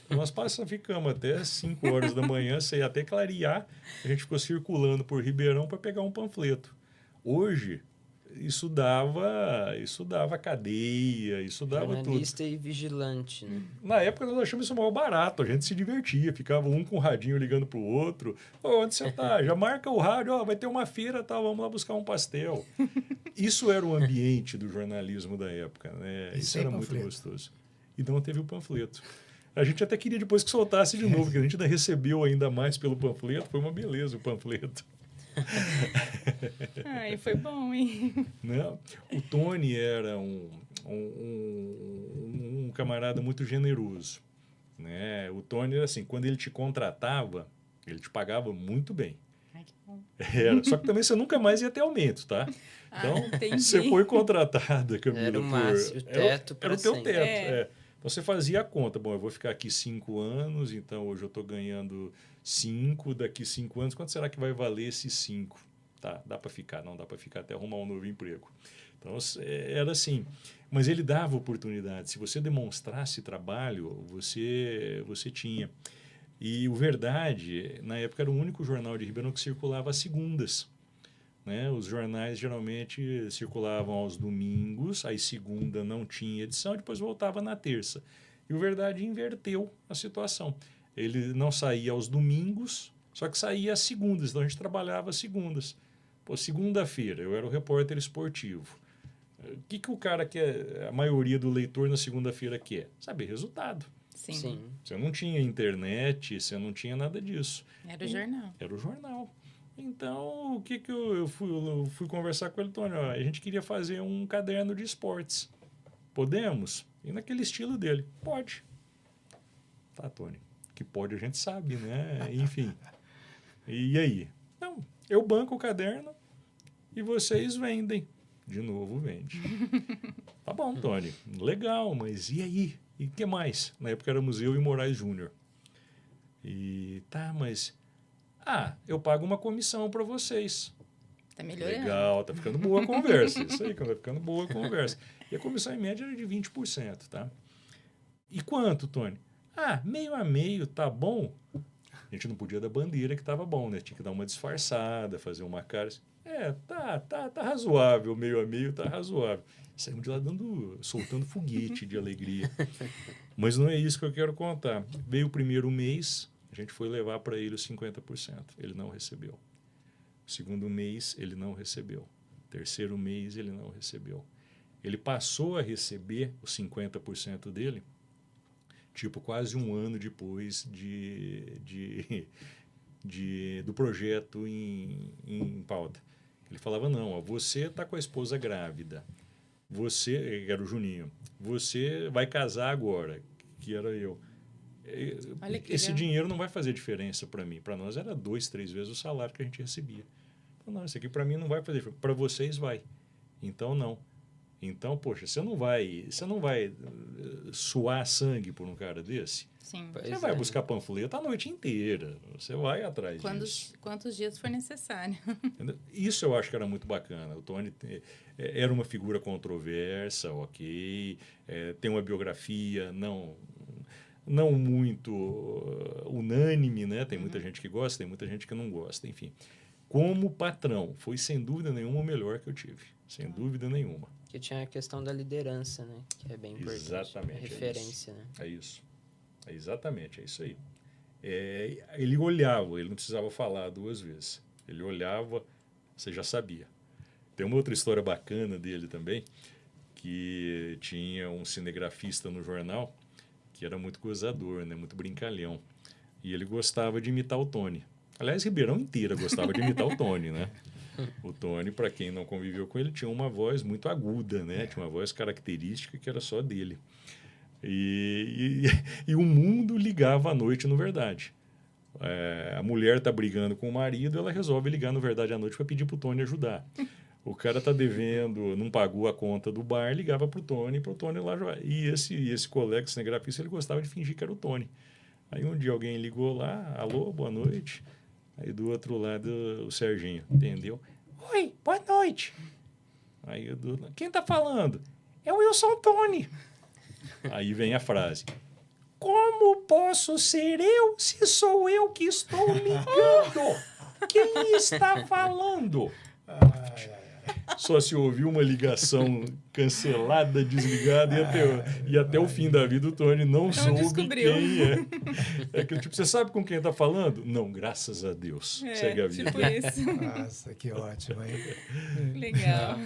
Nós ficamos até 5 horas da manhã, até clarear, a gente ficou circulando por Ribeirão para pegar um panfleto. Hoje, isso dava cadeia, isso dava tudo. Jornalista e vigilante, né? Na época nós achamos isso mal barato, a gente se divertia, ficava um com o radinho ligando pro outro. Onde você tá? Já marca o rádio, vai ter uma feira, tá, vamos lá buscar um pastel. Isso era o ambiente do jornalismo da época, né? Isso era muito gostoso. E não teve o panfleto. A gente até queria depois que soltasse de novo, porque a gente ainda recebeu ainda mais pelo panfleto, foi uma beleza o panfleto. Ai, foi bom, hein? Né? O Tony era um camarada muito generoso. Né? O Tony era assim, quando ele te contratava, ele te pagava muito bem. Ai, que bom. Só que também você nunca mais ia ter aumento, tá? Então, você foi contratada, Camila. Era o máximo, o teto era o teu sempre. teto. Então, você fazia a conta. Bom, eu vou ficar aqui 5 anos, então hoje eu estou ganhando 5, daqui 5 anos, quanto será que vai valer esses 5? Tá, dá para ficar, não dá para ficar até arrumar um novo emprego. Então, era assim. Mas ele dava oportunidade. Se você demonstrasse trabalho, você tinha. E o Verdade, na época, era o único jornal de Ribeirão que circulava às segundas. Né? Os jornais geralmente circulavam aos domingos, aí segunda não tinha edição, depois voltava na terça. E o Verdade inverteu a situação. Ele não saía aos domingos, só que saía às segundas, então a gente trabalhava às segundas. Pô, segunda-feira, eu era o repórter esportivo. O que o cara quer, a maioria do leitor na segunda-feira quer? Saber resultado. Sim. Você não tinha internet, você não tinha nada disso. Era o jornal. Era o jornal. Então, o que eu fui conversar com ele, Tony? A gente queria fazer um caderno de esportes. Podemos? E naquele estilo dele. Pode. Tá, Tony. Que pode a gente sabe, né? Enfim. E aí? Não, eu banco o caderno e vocês vendem. De novo, vende. Tá bom, Tony. Legal, mas e aí? E o que mais? Na época éramos eu e Moraes Júnior. E tá, mas... eu pago uma comissão para vocês. Tá melhorando. Legal, tá ficando boa a conversa. Isso aí, tá ficando boa a conversa. E a comissão em média era de 20%, tá? E quanto, Tony? Meio a meio, tá bom? A gente não podia dar bandeira que tava bom, né? Tinha que dar uma disfarçada, fazer uma cara... Tá razoável, meio a meio tá razoável. Saímos de lá soltando foguete de alegria. Mas não é isso que eu quero contar. Veio o primeiro mês, a gente foi levar para ele os 50%. Ele não recebeu. O segundo mês, ele não recebeu. O terceiro mês, ele não recebeu. Ele passou a receber os 50% dele, tipo, quase um ano depois do projeto em pauta. Ele falava, não, você está com a esposa grávida. Você, era o Juninho, você vai casar agora, que era eu. Esse dinheiro não vai fazer diferença para mim. Para nós era 2, 3 vezes o salário que a gente recebia. Não, isso aqui para mim não vai fazer diferença. Para vocês vai. Então, não. Então, poxa, você não vai suar sangue por um cara desse? Sim. Você vai buscar panfleto a noite inteira. Você vai atrás disso. Quantos dias for necessário. Isso eu acho que era muito bacana. O Tony era uma figura controversa, ok. Tem uma biografia não muito unânime, né? Tem muita gente que gosta, tem muita gente que não gosta, enfim. Como patrão, foi sem dúvida nenhuma o melhor que eu tive. Sem dúvida nenhuma. Que tinha a questão da liderança, né? Que é bem importante. Exatamente. A referência, né? É isso. Exatamente, é isso aí. ele olhava, ele não precisava falar 2 vezes. Ele olhava, você já sabia. Tem uma outra história bacana dele também, que tinha um cinegrafista no jornal que era muito gozador, né? Muito brincalhão. E ele gostava de imitar o Tony. Aliás, Ribeirão inteira gostava de imitar o Tony, né? O Tony, para quem não conviveu com ele, tinha uma voz muito aguda, né? Tinha uma voz característica que era só dele. E o mundo ligava à noite no Verdade. A mulher está brigando com o marido, ela resolve ligar no Verdade à noite para pedir para o Tony ajudar. O cara está devendo, não pagou a conta do bar, ligava para o Tony lá jogar. E esse colega cinegrafista, ele gostava de fingir que era o Tony. Aí um dia alguém ligou lá, alô, boa noite. Aí do outro lado o Serginho, entendeu? Oi, boa noite. Aí quem está falando? É o Wilson Tony. Aí vem a frase. Como posso ser eu se sou eu que estou ligando? Quem está falando? Só se ouviu uma ligação cancelada, desligada, e até o fim da vida o Tony não soube descobriu. quem é. É aquele tipo, você sabe com quem está falando? Não, graças a Deus. Segue a vida. Tipo isso. Nossa, que ótimo, hein? Legal.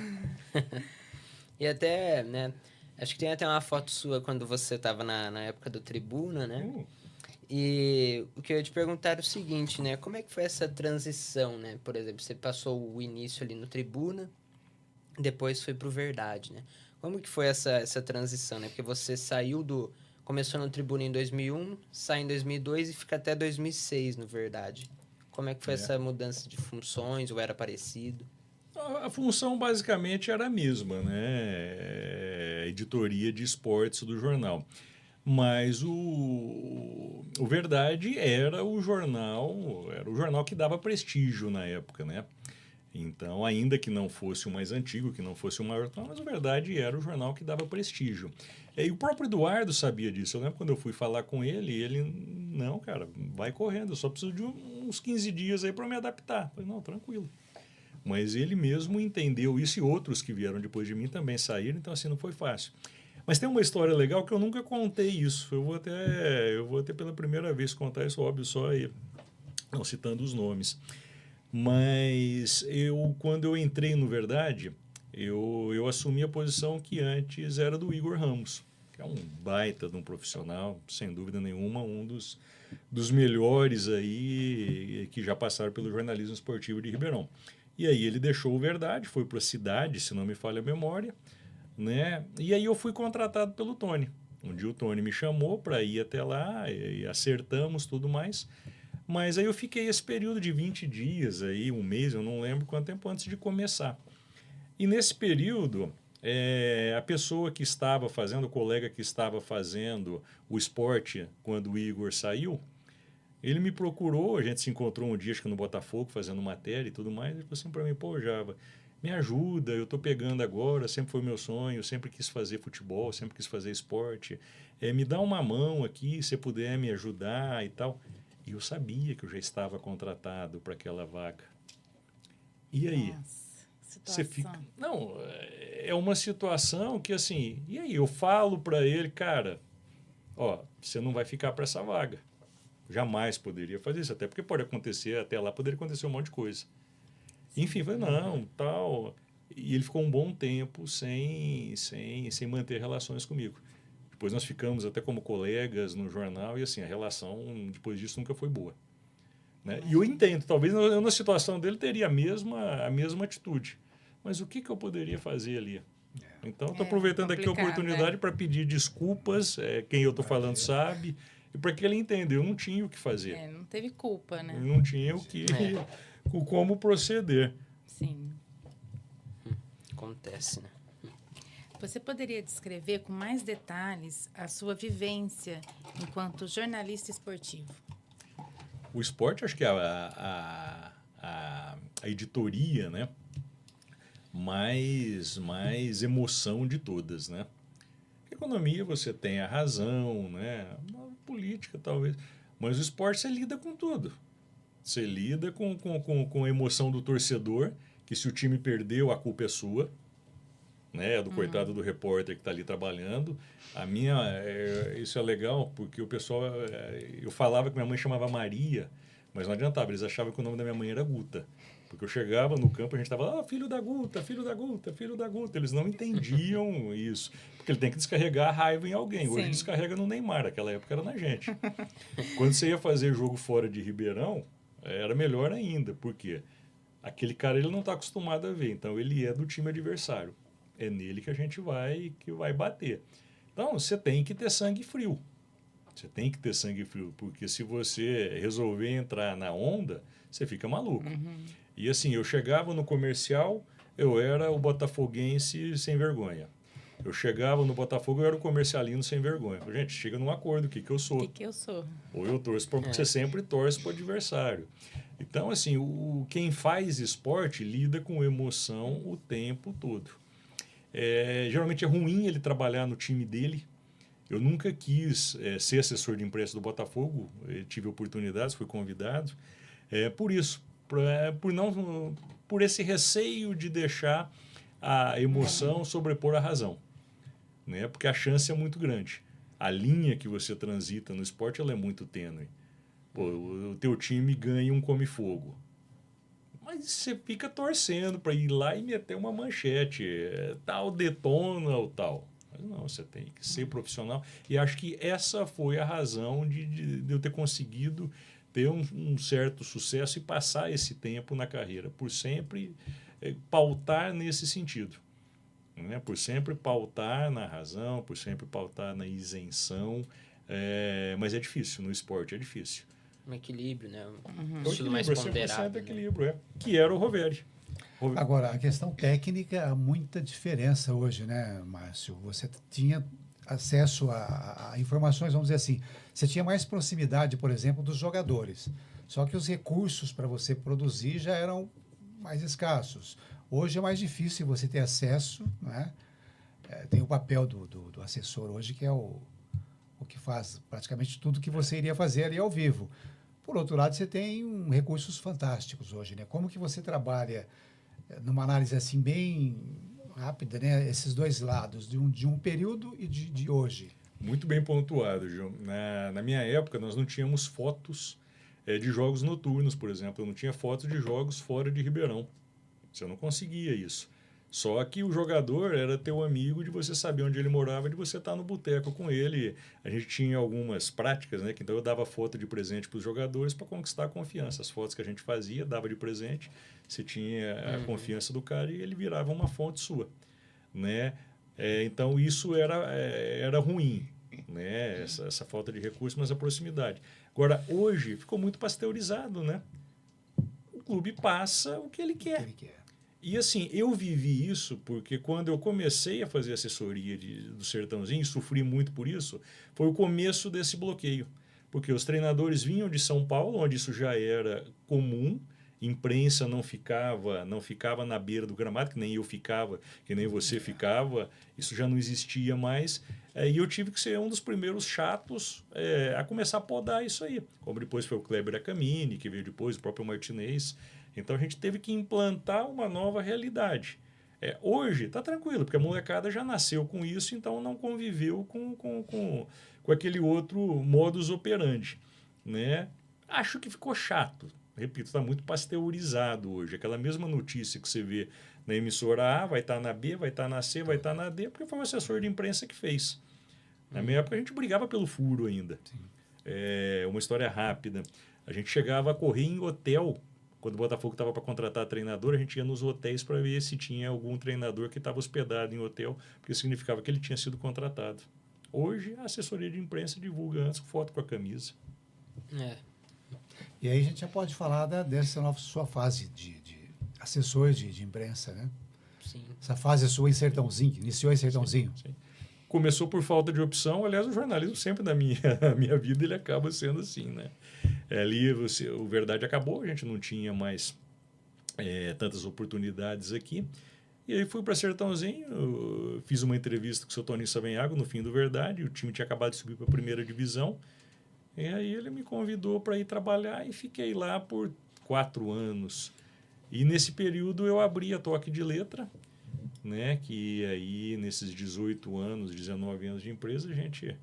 E até, né, acho que tem até uma foto sua quando você estava na época do Tribuna, né? E o que eu ia te perguntar era o seguinte, né? Como é que foi essa transição, né? Por exemplo, você passou o início ali no Tribuna, depois foi pro Verdade, né? Como que foi essa transição, né? Porque você começou no Tribuna em 2001, sai em 2002 e fica até 2006 no Verdade. Como é que foi essa mudança de funções, ou era parecido? A função basicamente era a mesma, né? Editoria de esportes do jornal. Mas o Verdade era o jornal que dava prestígio na época, né? Então, ainda que não fosse o mais antigo, que não fosse o maior, mas o Verdade era o jornal que dava prestígio. E o próprio Eduardo sabia disso. Eu lembro quando eu fui falar com ele, não, cara, vai correndo, eu só preciso de uns 15 dias aí para me adaptar. Eu falei, não, tranquilo. Mas ele mesmo entendeu isso, e outros que vieram depois de mim também saíram, então assim, não foi fácil. Mas tem uma história legal que eu nunca contei isso. Eu vou até pela primeira vez contar isso, óbvio, só aí, não citando os nomes. Mas quando eu entrei no Verdade, eu assumi a posição que antes era do Igor Ramos, que é um baita de um profissional, sem dúvida nenhuma, um dos melhores aí que já passaram pelo jornalismo esportivo de Ribeirão. E aí ele deixou o Verdade, foi para a Cidade, se não me falha a memória, né? E aí eu fui contratado pelo Tony. Um dia o Tony me chamou para ir até lá, e acertamos tudo mais. Mas aí eu fiquei esse período de 20 dias, aí, um mês, eu não lembro quanto tempo antes de começar. E nesse período, a pessoa que estava fazendo, o colega que estava fazendo o esporte quando o Igor saiu, ele me procurou, a gente se encontrou um dia, acho que no Botafogo, fazendo matéria e tudo mais, ele falou assim para mim, pô, Java, me ajuda, eu estou pegando agora, sempre foi meu sonho, sempre quis fazer futebol, sempre quis fazer esporte, me dá uma mão aqui, se puder me ajudar e tal. E eu sabia que eu já estava contratado para aquela vaga. E aí? Nossa, você fica... Não, é uma situação que assim, e aí eu falo para ele, cara, ó, você não vai ficar para essa vaga. Jamais poderia fazer isso, até porque pode acontecer, até lá poderia acontecer um monte de coisa. Enfim, falei, não, tal. E ele ficou um bom tempo sem manter relações comigo. Depois nós ficamos até como colegas no jornal e assim, a relação depois disso nunca foi boa. Né? E eu entendo, talvez eu na situação dele teria a mesma atitude. Mas o que eu poderia fazer ali? Então, estou aproveitando aqui a oportunidade para pedir desculpas, quem eu estou falando sabe, e para que ele entenda, eu não tinha o que fazer. Não teve culpa, né? Eu não tinha como proceder. Sim. Acontece, né? Você poderia descrever com mais detalhes a sua vivência enquanto jornalista esportivo? O esporte, acho que é a editoria, né? mais emoção de todas, né? A economia você tem a razão, né? A política talvez, mas o esporte você lida com tudo. Você lida com a emoção do torcedor, que se o time perdeu, a culpa é sua. né? Do coitado do repórter que está ali trabalhando. Isso é legal, porque o pessoal... eu falava que minha mãe chamava Maria, mas não adiantava, eles achavam que o nome da minha mãe era Guta. Porque eu chegava no campo, a gente estava lá, filho da Guta, filho da Guta, filho da Guta. Eles não entendiam isso. Porque ele tem que descarregar a raiva em alguém. Hoje Sim. descarrega no Neymar, naquela época era na gente. Quando você ia fazer jogo fora de Ribeirão, era melhor ainda. Por quê? Aquele cara ele não está acostumado a ver, então ele é do time adversário. É nele que a gente vai bater. Então, você tem que ter sangue frio. Você tem que ter sangue frio, porque se você resolver entrar na onda, você fica maluco. E assim, eu chegava no comercial, eu era o botafoguense sem vergonha. Eu chegava no Botafogo, eu era o comercialino sem vergonha. Gente, chega num acordo, o que eu sou? O que eu sou? Ou eu torço para você sempre torce para o adversário. Então, assim, quem faz esporte lida com emoção o tempo todo. Geralmente é ruim ele trabalhar no time dele. Eu nunca quis ser assessor de imprensa do Botafogo, tive oportunidades, fui convidado. Por isso, por esse receio de deixar a emoção sobrepor a razão, né? Porque a chance é muito grande. A linha que você transita no esporte ela é muito tênue. Pô, o teu time ganha um come-fogo. Mas você fica torcendo para ir lá e meter uma manchete. Tal detona ou tal. Mas não, você tem que ser profissional. E acho que essa foi a razão de eu ter conseguido ter um certo sucesso e passar esse tempo na carreira. Por sempre pautar nesse sentido. Né? Por sempre pautar na razão, por sempre pautar na isenção. Mas é difícil, no esporte é difícil. Um equilíbrio, né? Um O estilo mais equilíbrio, ponderado. 100% Né? equilíbrio, que era o Roveri. Agora, a questão técnica, há muita diferença hoje, né, Márcio? Você tinha acesso a informações, vamos dizer assim, você tinha mais proximidade, por exemplo, dos jogadores. Só que os recursos para você produzir já eram mais escassos. Hoje é mais difícil você ter acesso, né? Tem o papel do assessor hoje, que é o que faz praticamente tudo que você iria fazer ali ao vivo. Por outro lado, você tem recursos fantásticos hoje, né? Como que você trabalha numa análise assim bem rápida, né? Esses dois lados, de um período e de hoje. Muito bem pontuado, João. Na minha época, nós não tínhamos fotos de jogos noturnos, por exemplo. Eu não tinha fotos de jogos fora de Ribeirão. Você não conseguia isso. Só que o jogador era teu amigo, de você saber onde ele morava, de você estar no boteco com ele. A gente tinha algumas práticas, né? Então eu dava foto de presente para os jogadores para conquistar a confiança. As fotos que a gente fazia, dava de presente, você tinha a confiança do cara e ele virava uma fonte sua, né? Então isso era ruim, né? Essa falta de recurso, mas a proximidade. Agora, hoje ficou muito pasteurizado, né? O clube passa o que ele quer. O que ele quer. E assim, eu vivi isso porque quando eu comecei a fazer assessoria do Sertãozinho, e sofri muito por isso, foi o começo desse bloqueio. Porque os treinadores vinham de São Paulo, onde isso já era comum, imprensa não ficava na beira do gramado, que nem eu ficava, que nem você ficava, isso já não existia mais. E eu tive que ser um dos primeiros chatos a começar a podar isso aí. Como depois foi o Kleber Acamini, que veio depois, o próprio Martinez. Então a gente teve que implantar uma nova realidade. Hoje está tranquilo, porque a molecada já nasceu com isso, então não conviveu com aquele outro modus operandi. Né? Acho que ficou chato. Repito, está muito pasteurizado hoje. Aquela mesma notícia que você vê na emissora A vai estar na B, vai estar na C, vai estar na D, porque foi o assessor de imprensa que fez. Na minha época a gente brigava pelo furo ainda. Uma história rápida. A gente chegava a correr em hotel. Quando o Botafogo estava para contratar treinador, a gente ia nos hotéis para ver se tinha algum treinador que estava hospedado em hotel, porque significava que ele tinha sido contratado. Hoje, a assessoria de imprensa divulga antes foto com a camisa. E aí a gente já pode falar dessa sua fase de assessor de imprensa, né? Sim. Essa fase sua em Sertãozinho, iniciou em Sertãozinho. Sim. Começou por falta de opção. Aliás, o jornalismo sempre na minha vida ele acaba sendo assim, né? Ali o Verdade acabou, a gente não tinha mais tantas oportunidades aqui. E aí fui para Sertãozinho, fiz uma entrevista com o seu Toninho Savenhago no fim do Verdade, o time tinha acabado de subir para a primeira divisão. E aí ele me convidou para ir trabalhar e fiquei lá por 4 anos. E nesse período eu abri a Toque de Letra, né? Que aí, nesses 18 anos, 19 anos de empresa, a gente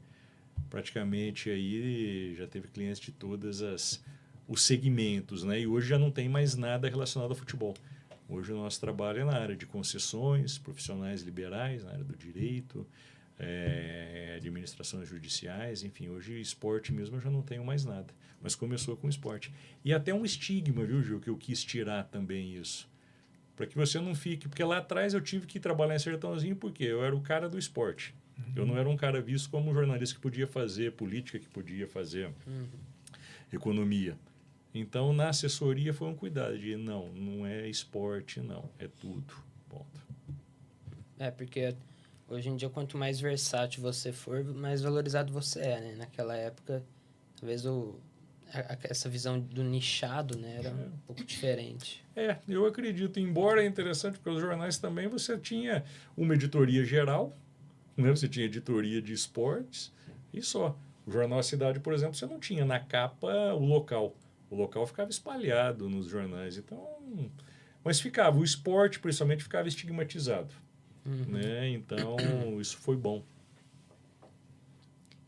praticamente aí já teve clientes de todas os segmentos, né? E hoje já não tem mais nada relacionado ao futebol. Hoje o nosso trabalho é na área de concessões, profissionais liberais, na área do direito, administrações judiciais, enfim, hoje esporte mesmo eu já não tenho mais nada. Mas começou com esporte. E até um estigma, viu, Gil, que eu quis tirar também isso. Para que você não fique... Porque lá atrás eu tive que trabalhar em Sertãozinho porque eu era o cara do esporte. Eu não era um cara visto como um jornalista que podia fazer política, que podia fazer economia. Então, na assessoria foi um cuidado de não é esporte, não, é tudo. Ponto. Porque hoje em dia, quanto mais versátil você for, mais valorizado você é, né? Naquela época, talvez essa visão do nichado, né, era um pouco diferente. Eu acredito, embora é interessante, porque os jornais também você tinha uma editoria geral, né? Você tinha editoria de esportes e só. O Jornal Cidade, por exemplo, você não tinha na capa o local. O local ficava espalhado nos jornais. Então, mas ficava, o esporte, principalmente, ficava estigmatizado. Né? Então, isso foi bom.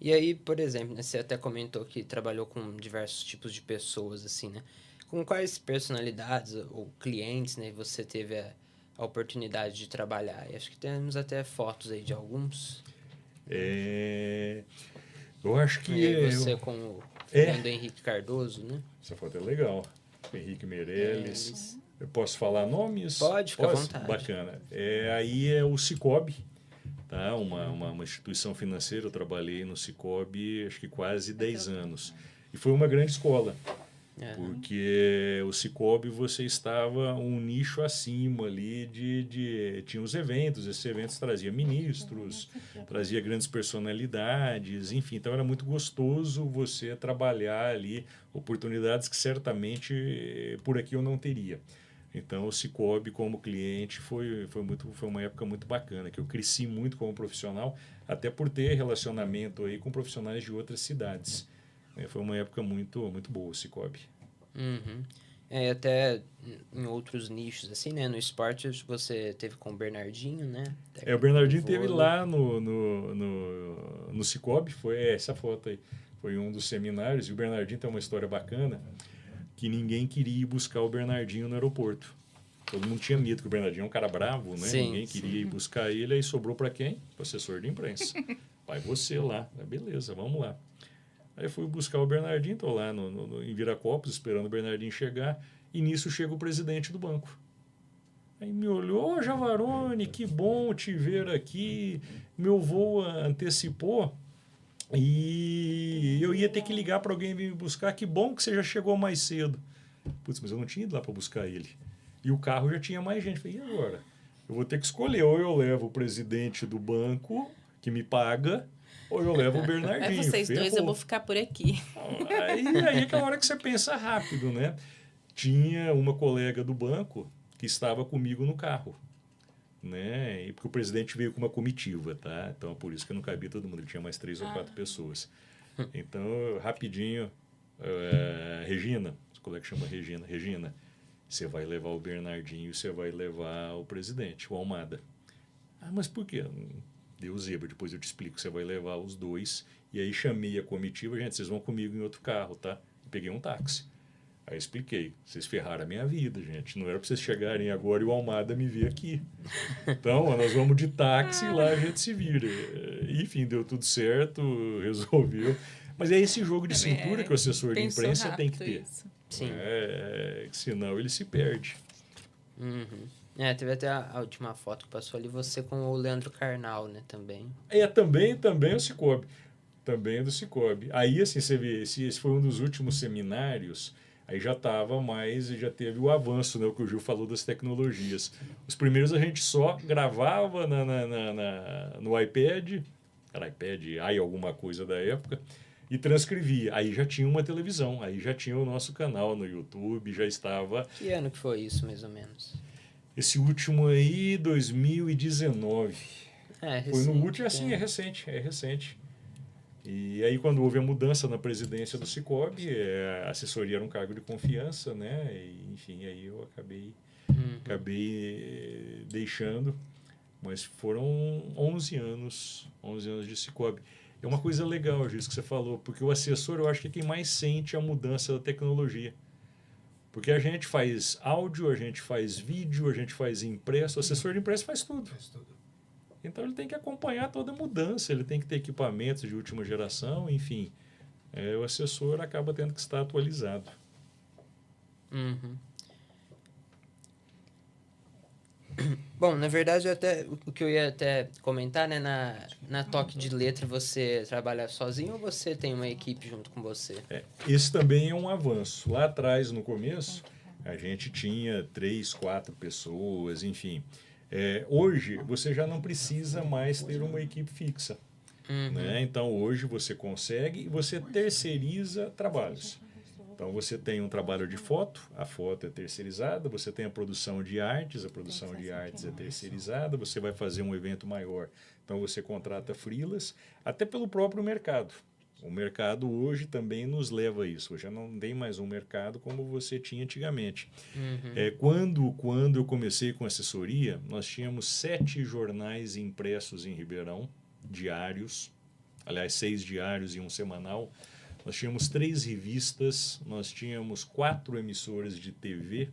E aí, por exemplo, né, você até comentou que trabalhou com diversos tipos de pessoas, assim, né? Com quais personalidades ou clientes, né, você teve a oportunidade de trabalhar? E acho que temos até fotos aí de alguns. Eu acho que... E você com o Fernando Henrique Cardoso, né? Essa foto é legal. Henrique Meirelles. Eu posso falar nomes? Pode, fica à vontade. Bacana. Aí é o Cicobi, tá? Uma instituição financeira. Eu trabalhei no Cicobi acho que quase 10 anos. E foi uma grande escola. Porque o Cicobi você estava um nicho acima ali tinha os eventos, esses eventos traziam ministros, trazia grandes personalidades, enfim, então era muito gostoso você trabalhar ali oportunidades que certamente por aqui eu não teria. Então o Cicobi como cliente foi uma época muito bacana, que eu cresci muito como profissional, até por ter relacionamento aí com profissionais de outras cidades. Foi uma época muito, muito boa o Cicobi. Até em outros nichos, assim, né? No esporte você teve com o Bernardinho, né? O Bernardinho teve lá no Cicobi, foi essa foto aí. Foi um dos seminários, e o Bernardinho tem uma história bacana, que ninguém queria ir buscar o Bernardinho no aeroporto. Todo mundo tinha medo, que o Bernardinho é um cara bravo, né? Sim, ninguém queria ir buscar ele, aí sobrou para quem? O assessor de imprensa. Vai você lá. Beleza, vamos lá. Aí eu fui buscar o Bernardinho, estou lá em Viracopos, esperando o Bernardinho chegar, e nisso chega o presidente do banco. Aí me olhou, Javarone, que bom te ver aqui, meu voo antecipou e eu ia ter que ligar para alguém vir me buscar, que bom que você já chegou mais cedo. Putz, mas eu não tinha ido lá para buscar ele. E o carro já tinha mais gente. Falei, e agora? Eu vou ter que escolher, ou eu levo o presidente do banco, que me paga, ou eu levo o Bernardinho. Vocês dois, eu vou ficar por aqui. Aí é aquela hora que você pensa rápido, né? Tinha uma colega do banco que estava comigo no carro, né? E porque o presidente veio com uma comitiva, tá? Então, por isso que não cabia todo mundo. Ele tinha mais 3 ou 4 pessoas. Então, rapidinho, Regina, os colegas chamam Regina. Regina, você vai levar o Bernardinho e você vai levar o presidente, o Almada. Mas por quê? Deu zebra, depois eu te explico. Você vai levar os dois. E aí chamei a comitiva, gente, vocês vão comigo em outro carro, tá? E peguei um táxi. Aí expliquei, vocês ferraram a minha vida, gente. Não era para vocês chegarem agora e o Almada me ver aqui. Então, nós vamos de táxi e lá a gente se vira. Enfim, deu tudo certo, resolveu. Mas é esse jogo de cintura que o assessor de imprensa tem que ter. Isso. Sim. Senão ele se perde. Teve até a última foto que passou ali, você com o Leandro Carnal, né, também. Também o Cicobi. Também é do Cicobi. Aí, assim, você vê, esse foi um dos últimos seminários, aí já estava mais, já teve o avanço, né, o que o Gil falou das tecnologias. Os primeiros a gente só gravava no iPad, era iPad, aí alguma coisa da época, e transcrevia. Aí já tinha uma televisão, aí já tinha o nosso canal no YouTube, já estava... Que ano que foi isso, mais ou menos? Esse último aí, 2019. Recente. Foi no último, assim, é recente. E aí, quando houve a mudança na presidência do Cicobi, a assessoria era um cargo de confiança, né? E, enfim, aí eu acabei deixando. mas foram 11 anos de Cicobi. É uma coisa legal, isso que você falou, porque o assessor, eu acho que é quem mais sente a mudança da tecnologia. Porque a gente faz áudio, a gente faz vídeo, a gente faz impresso, o assessor de impresso faz tudo. Então ele tem que acompanhar toda a mudança, ele tem que ter equipamentos de última geração, enfim. O assessor acaba tendo que estar atualizado. Uhum. Bom, na verdade, o que eu ia até comentar, né, na Toque de Letra, você trabalha sozinho ou você tem uma equipe junto com você? Esse também é um avanço. Lá atrás, no começo, a gente tinha 3, 4 pessoas, enfim. Hoje, você já não precisa mais ter uma equipe fixa. Né? Então, hoje você consegue e você terceiriza trabalhos. Então, você tem um trabalho de foto, a foto é terceirizada, você tem a produção de artes, a produção de artes é terceirizada, você vai fazer um evento maior, então você contrata freelas, até pelo próprio mercado. O mercado hoje também nos leva a isso, hoje não tem mais um mercado como você tinha antigamente. Quando eu comecei com assessoria, nós tínhamos 7 jornais impressos em Ribeirão, diários, aliás, 6 diários e um semanal. Nós tínhamos 3 revistas, nós tínhamos 4 emissoras de TV.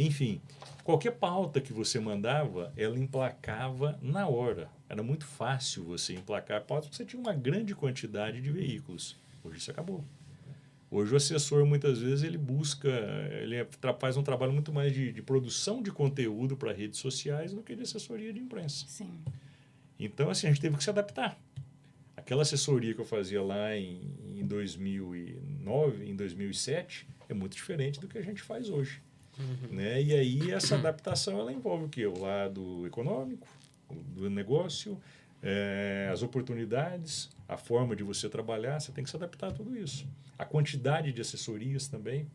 Enfim, qualquer pauta que você mandava, ela emplacava na hora. Era muito fácil você emplacar pautas, porque você tinha uma grande quantidade de veículos. Hoje isso acabou. Hoje o assessor, muitas vezes, ele faz um trabalho muito mais de produção de conteúdo para redes sociais do que de assessoria de imprensa. Sim. Então, assim, a gente teve que se adaptar. Aquela assessoria que eu fazia lá em 2009, em 2007, é muito diferente do que a gente faz hoje. Né? E aí essa adaptação ela envolve o quê? O lado econômico, do negócio, as oportunidades, a forma de você trabalhar, você tem que se adaptar a tudo isso. A quantidade de assessorias também.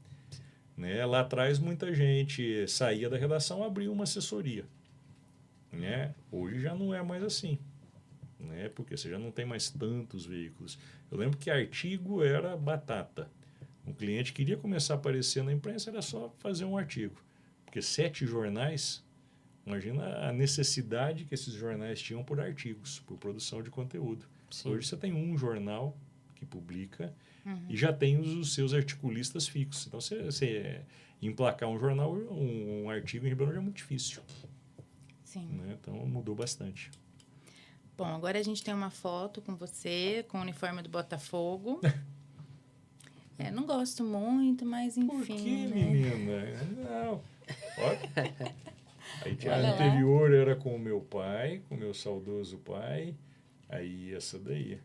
Né? Lá atrás, muita gente saía da redação e abria uma assessoria. Né? Hoje já não é mais assim. Né? Porque você já não tem mais tantos veículos. Eu lembro que artigo era batata. Um cliente queria começar a aparecer na imprensa, era só fazer um artigo. Porque 7 jornais, imagina a necessidade que esses jornais tinham por artigos, por produção de conteúdo. Sim. Hoje você tem um jornal que publica e já tem os seus articulistas fixos. Então, você emplacar um jornal, um artigo em Ribeirão já é muito difícil. Sim. Né? Então, mudou bastante. Bom, agora a gente tem uma foto com você, com o uniforme do Botafogo. Não gosto muito, mas enfim. Por que, né? menina? Não. Olha. Aí Olha a anterior era com o meu pai, com o meu saudoso pai. Aí essa daí.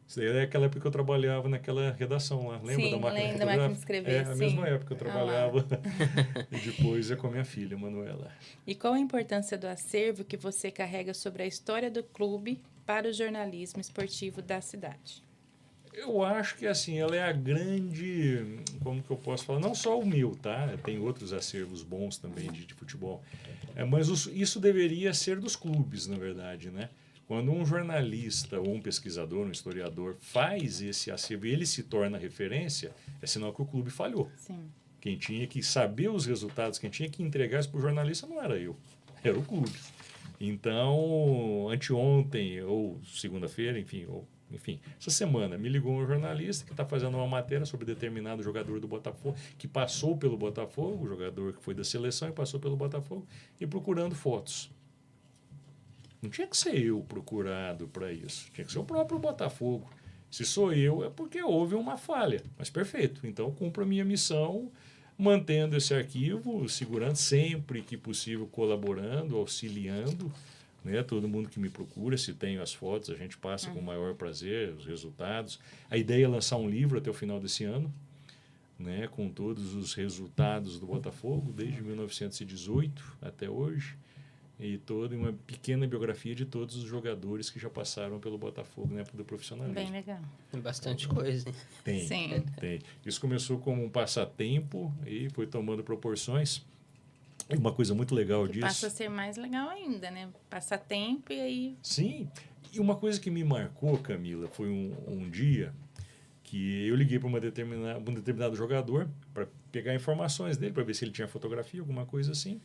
Isso daí é aquela época que eu trabalhava naquela redação lá. Lembra da máquina lembro da máquina de escrever. A mesma época que eu trabalhava. E depois é com a minha filha, Manuela. E qual a importância do acervo que você carrega sobre a história do clube para o jornalismo esportivo da cidade? Eu acho que assim, ela é a grande, como que eu posso falar, não só o meu, tá? Tem outros acervos bons também de futebol. Mas isso deveria ser dos clubes, na verdade, né? Quando um jornalista ou um pesquisador, um historiador faz esse acervo e ele se torna referência, é sinal que o clube falhou. Sim. Quem tinha que saber os resultados, quem tinha que entregar isso para o jornalista não era eu, era o clube. Então, anteontem ou segunda-feira, enfim, essa semana me ligou um jornalista que está fazendo uma matéria sobre determinado jogador do Botafogo, que passou pelo Botafogo, o jogador que foi da seleção e passou pelo Botafogo, e procurando fotos. Não tinha que ser eu procurado para isso, tinha que ser o próprio Botafogo. Se sou eu, é porque houve uma falha. Mas perfeito, então cumpro a minha missão, mantendo esse arquivo, segurando sempre que possível, colaborando, auxiliando. Né? Todo mundo que me procura, se tenho as fotos, a gente passa com o maior prazer os resultados. A ideia é lançar um livro até o final desse ano, né? Com todos os resultados do Botafogo, desde 1918 até hoje. E toda uma pequena biografia de todos os jogadores que já passaram pelo Botafogo na época do profissionalismo. Bem legal. Tem bastante coisa, hein? Tem, Sim. tem. Isso começou como um passatempo e foi tomando proporções. E uma coisa muito legal disso... Passa a ser mais legal ainda, né? Passar tempo e aí... Sim. E uma coisa que me marcou, Camila, foi um dia que eu liguei para um determinado jogador para pegar informações dele, para ver se ele tinha fotografia, alguma coisa assim.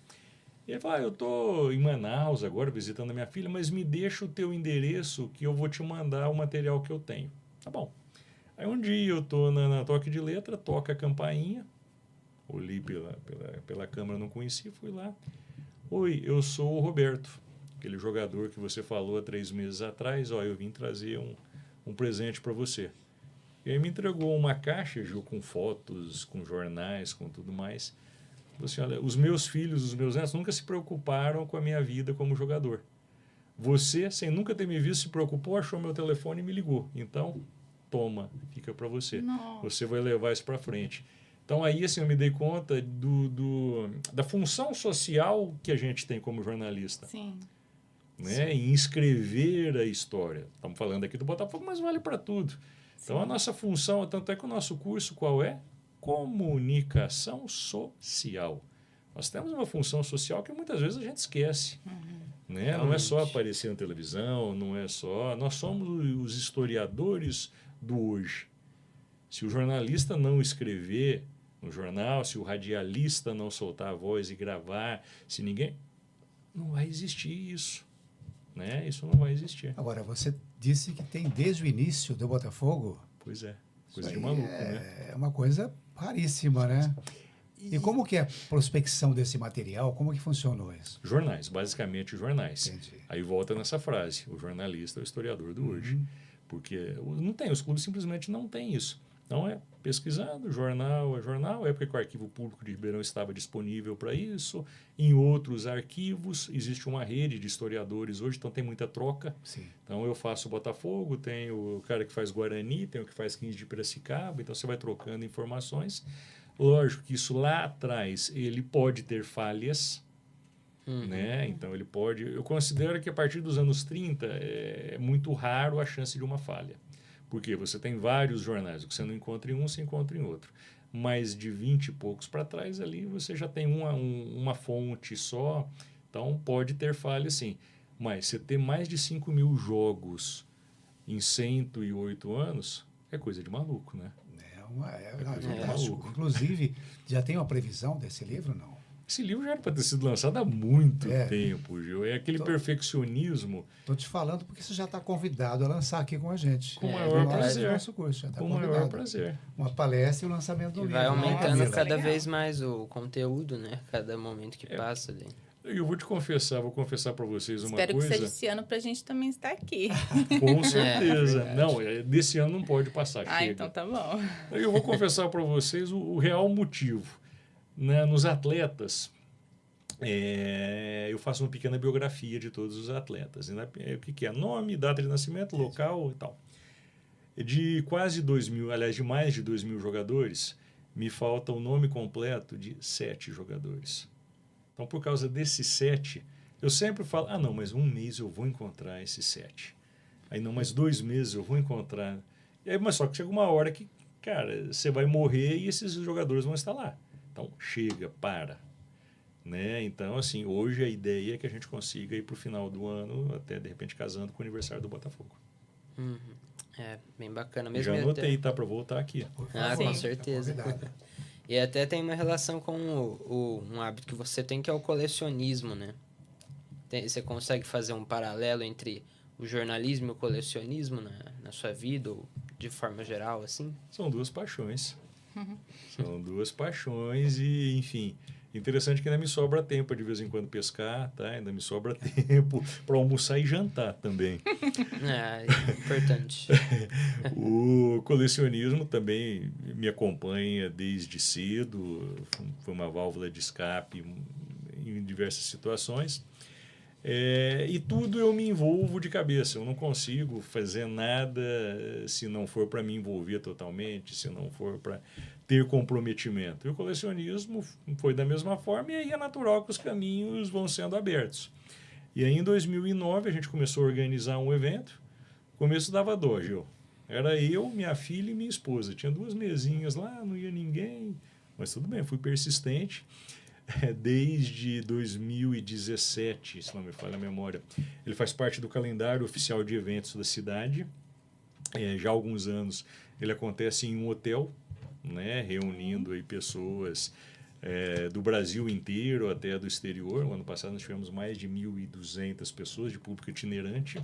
E ele falou, eu estou em Manaus agora visitando a minha filha, mas me deixa o teu endereço que eu vou te mandar o material que eu tenho. Tá bom. Aí um dia eu estou na toque de letra, toca a campainha, olhei pela câmera, não conheci, fui lá. Oi, eu sou o Roberto, aquele jogador que você falou há 3 meses atrás, ó, eu vim trazer um presente para você. E aí me entregou uma caixa, Gil, com fotos, com jornais, com tudo mais. Assim, olha, os meus filhos, os meus netos nunca se preocuparam com a minha vida como jogador. Você, sem nunca ter me visto, se preocupou, achou meu telefone e me ligou. Então, toma, fica para você. Nossa. Você vai levar isso para frente. Então, aí assim, eu me dei conta da função social que a gente tem como jornalista. Sim. Né? Em escrever a história. Estamos falando aqui do Botafogo, mas vale para tudo. Então, Sim. a nossa função, tanto é que o nosso curso qual é? Comunicação social. Nós temos uma função social que muitas vezes a gente esquece. Né? Não é só aparecer na televisão, não é só... Nós somos os historiadores do hoje. Se o jornalista não escrever no jornal, se o radialista não soltar a voz e gravar, se ninguém... Não vai existir isso. Né? Isso não vai existir. Agora, você disse que tem desde o início do Botafogo. Pois é. Coisa Isso de aí maluco, né? É uma coisa raríssima, né? E como que é a prospecção desse material? Como que funcionou isso? Jornais, basicamente jornais. Entendi. Aí volta nessa frase, o jornalista é o historiador do hoje. Porque não tem, os clubes simplesmente não têm isso. Então é pesquisando, jornal é jornal, época que o Arquivo Público de Ribeirão estava disponível para isso, em outros arquivos, existe uma rede de historiadores hoje, então tem muita troca. Sim. Então eu faço Botafogo, tem o cara que faz Guarani, tem o que faz 15 de Piracicaba, então você vai trocando informações. Lógico que isso lá atrás, ele pode ter falhas, né? Então ele pode... Eu considero que a partir dos anos 30 é muito raro a chance de uma falha. Porque você tem vários jornais, o que você não encontra em um, você encontra em outro. Mas de 20 e poucos para trás ali, você já tem uma fonte só, então pode ter falha sim. Mas você ter mais de 5.000 jogos em 108 anos é coisa de maluco, né? É fantástico. Inclusive, já tem uma previsão desse livro, não? Esse livro já era para ter sido lançado há muito É. tempo, Gil. É aquele perfeccionismo. Estou te falando porque você já está convidado a lançar aqui com a gente. Com o É, maior No prazer. nosso curso, já está Com o convidado. maior prazer. Uma palestra e o lançamento do E livro. vai aumentando Maravilha. cada Legal. vez mais o conteúdo, né? Cada momento que passa ali. Eu vou confessar para vocês uma Espero coisa. que seja esse ano para a gente também estar aqui. Com certeza. verdade. Não, desse ano não pode passar. Ah, chega. então tá bom. Eu vou confessar para vocês o real motivo. Né? Nos atletas, eu faço uma pequena biografia de todos os atletas. Né? O que é? Nome, data de nascimento, local e tal. De quase 2.000, aliás, de mais de 2.000 jogadores, me falta o nome completo de 7 jogadores. Então, por causa desses 7, eu sempre falo, não, mas um mês eu vou encontrar esses 7. Aí, não, mais 2 meses eu vou encontrar. E aí, mas só que chega uma hora que, cara, você vai morrer e esses jogadores vão estar lá. Então, chega, para. Né? Então, assim, hoje a ideia é que a gente consiga ir para o final do ano, até, de repente, casando com o aniversário do Botafogo. É, bem bacana mesmo. Já e anotei, até- tá, para voltar aqui. Por Ah, favor, com tá certeza. convidado. E até tem uma relação com um hábito que você tem, que é o colecionismo, né? Você consegue fazer um paralelo entre o jornalismo e o colecionismo na sua vida, ou de forma geral, assim? São 2 paixões. São 2 paixões e, enfim, interessante que ainda me sobra tempo de vez em quando pescar, tá? Ainda me sobra tempo para almoçar e jantar também. É importante. O colecionismo também me acompanha desde cedo, foi uma válvula de escape em diversas situações. E tudo eu me envolvo de cabeça, eu não consigo fazer nada se não for para me envolver totalmente, se não for para ter comprometimento. E o colecionismo foi da mesma forma, e aí é natural que os caminhos vão sendo abertos. E aí em 2009 a gente começou a organizar um evento, começo dava dó, Gil. Era eu, minha filha e minha esposa, tinha 2 mesinhas lá, não ia ninguém, mas tudo bem, fui persistente. Desde 2017, se não me falha a memória. Ele faz parte do calendário oficial de eventos da cidade. Já há alguns anos ele acontece em um hotel, né, reunindo aí pessoas do Brasil inteiro até do exterior. O ano passado nós tivemos mais de 1.200 pessoas de público itinerante.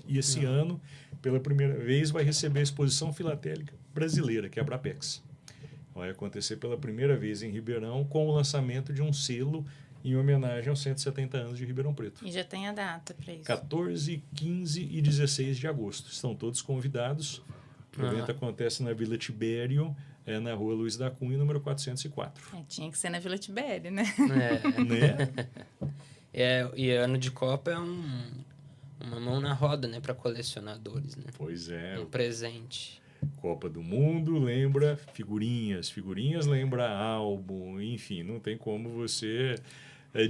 E esse ano, pela primeira vez, vai receber a Exposição Filatélica Brasileira, que é a Abrapex. Vai acontecer pela primeira vez em Ribeirão com o lançamento de um selo em homenagem aos 170 anos de Ribeirão Preto. E já tem a data para isso. 14, 15 e 16 de agosto. Estão todos convidados. O evento acontece na Vila Tibério, na rua Luiz da Cunha, número 404. Tinha que ser na Vila Tibério, né? Né? E ano de Copa é uma mão na roda, né, para colecionadores, né? Pois é. Um presente. Copa do Mundo lembra figurinhas, figurinhas lembra álbum, enfim, não tem como você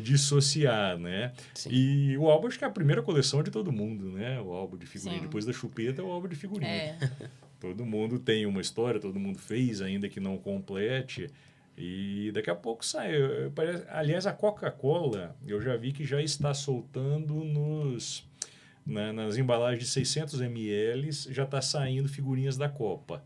dissociar, né? Sim. E o álbum acho que é a primeira coleção de todo mundo, né? O álbum de figurinha. Sim. Depois da chupeta é o álbum de figurinha. É. Todo mundo tem uma história, todo mundo fez, ainda que não complete. E daqui a pouco sai. Aliás, a Coca-Cola, eu já vi que já está soltando nas embalagens de 600 ml, já está saindo figurinhas da Copa.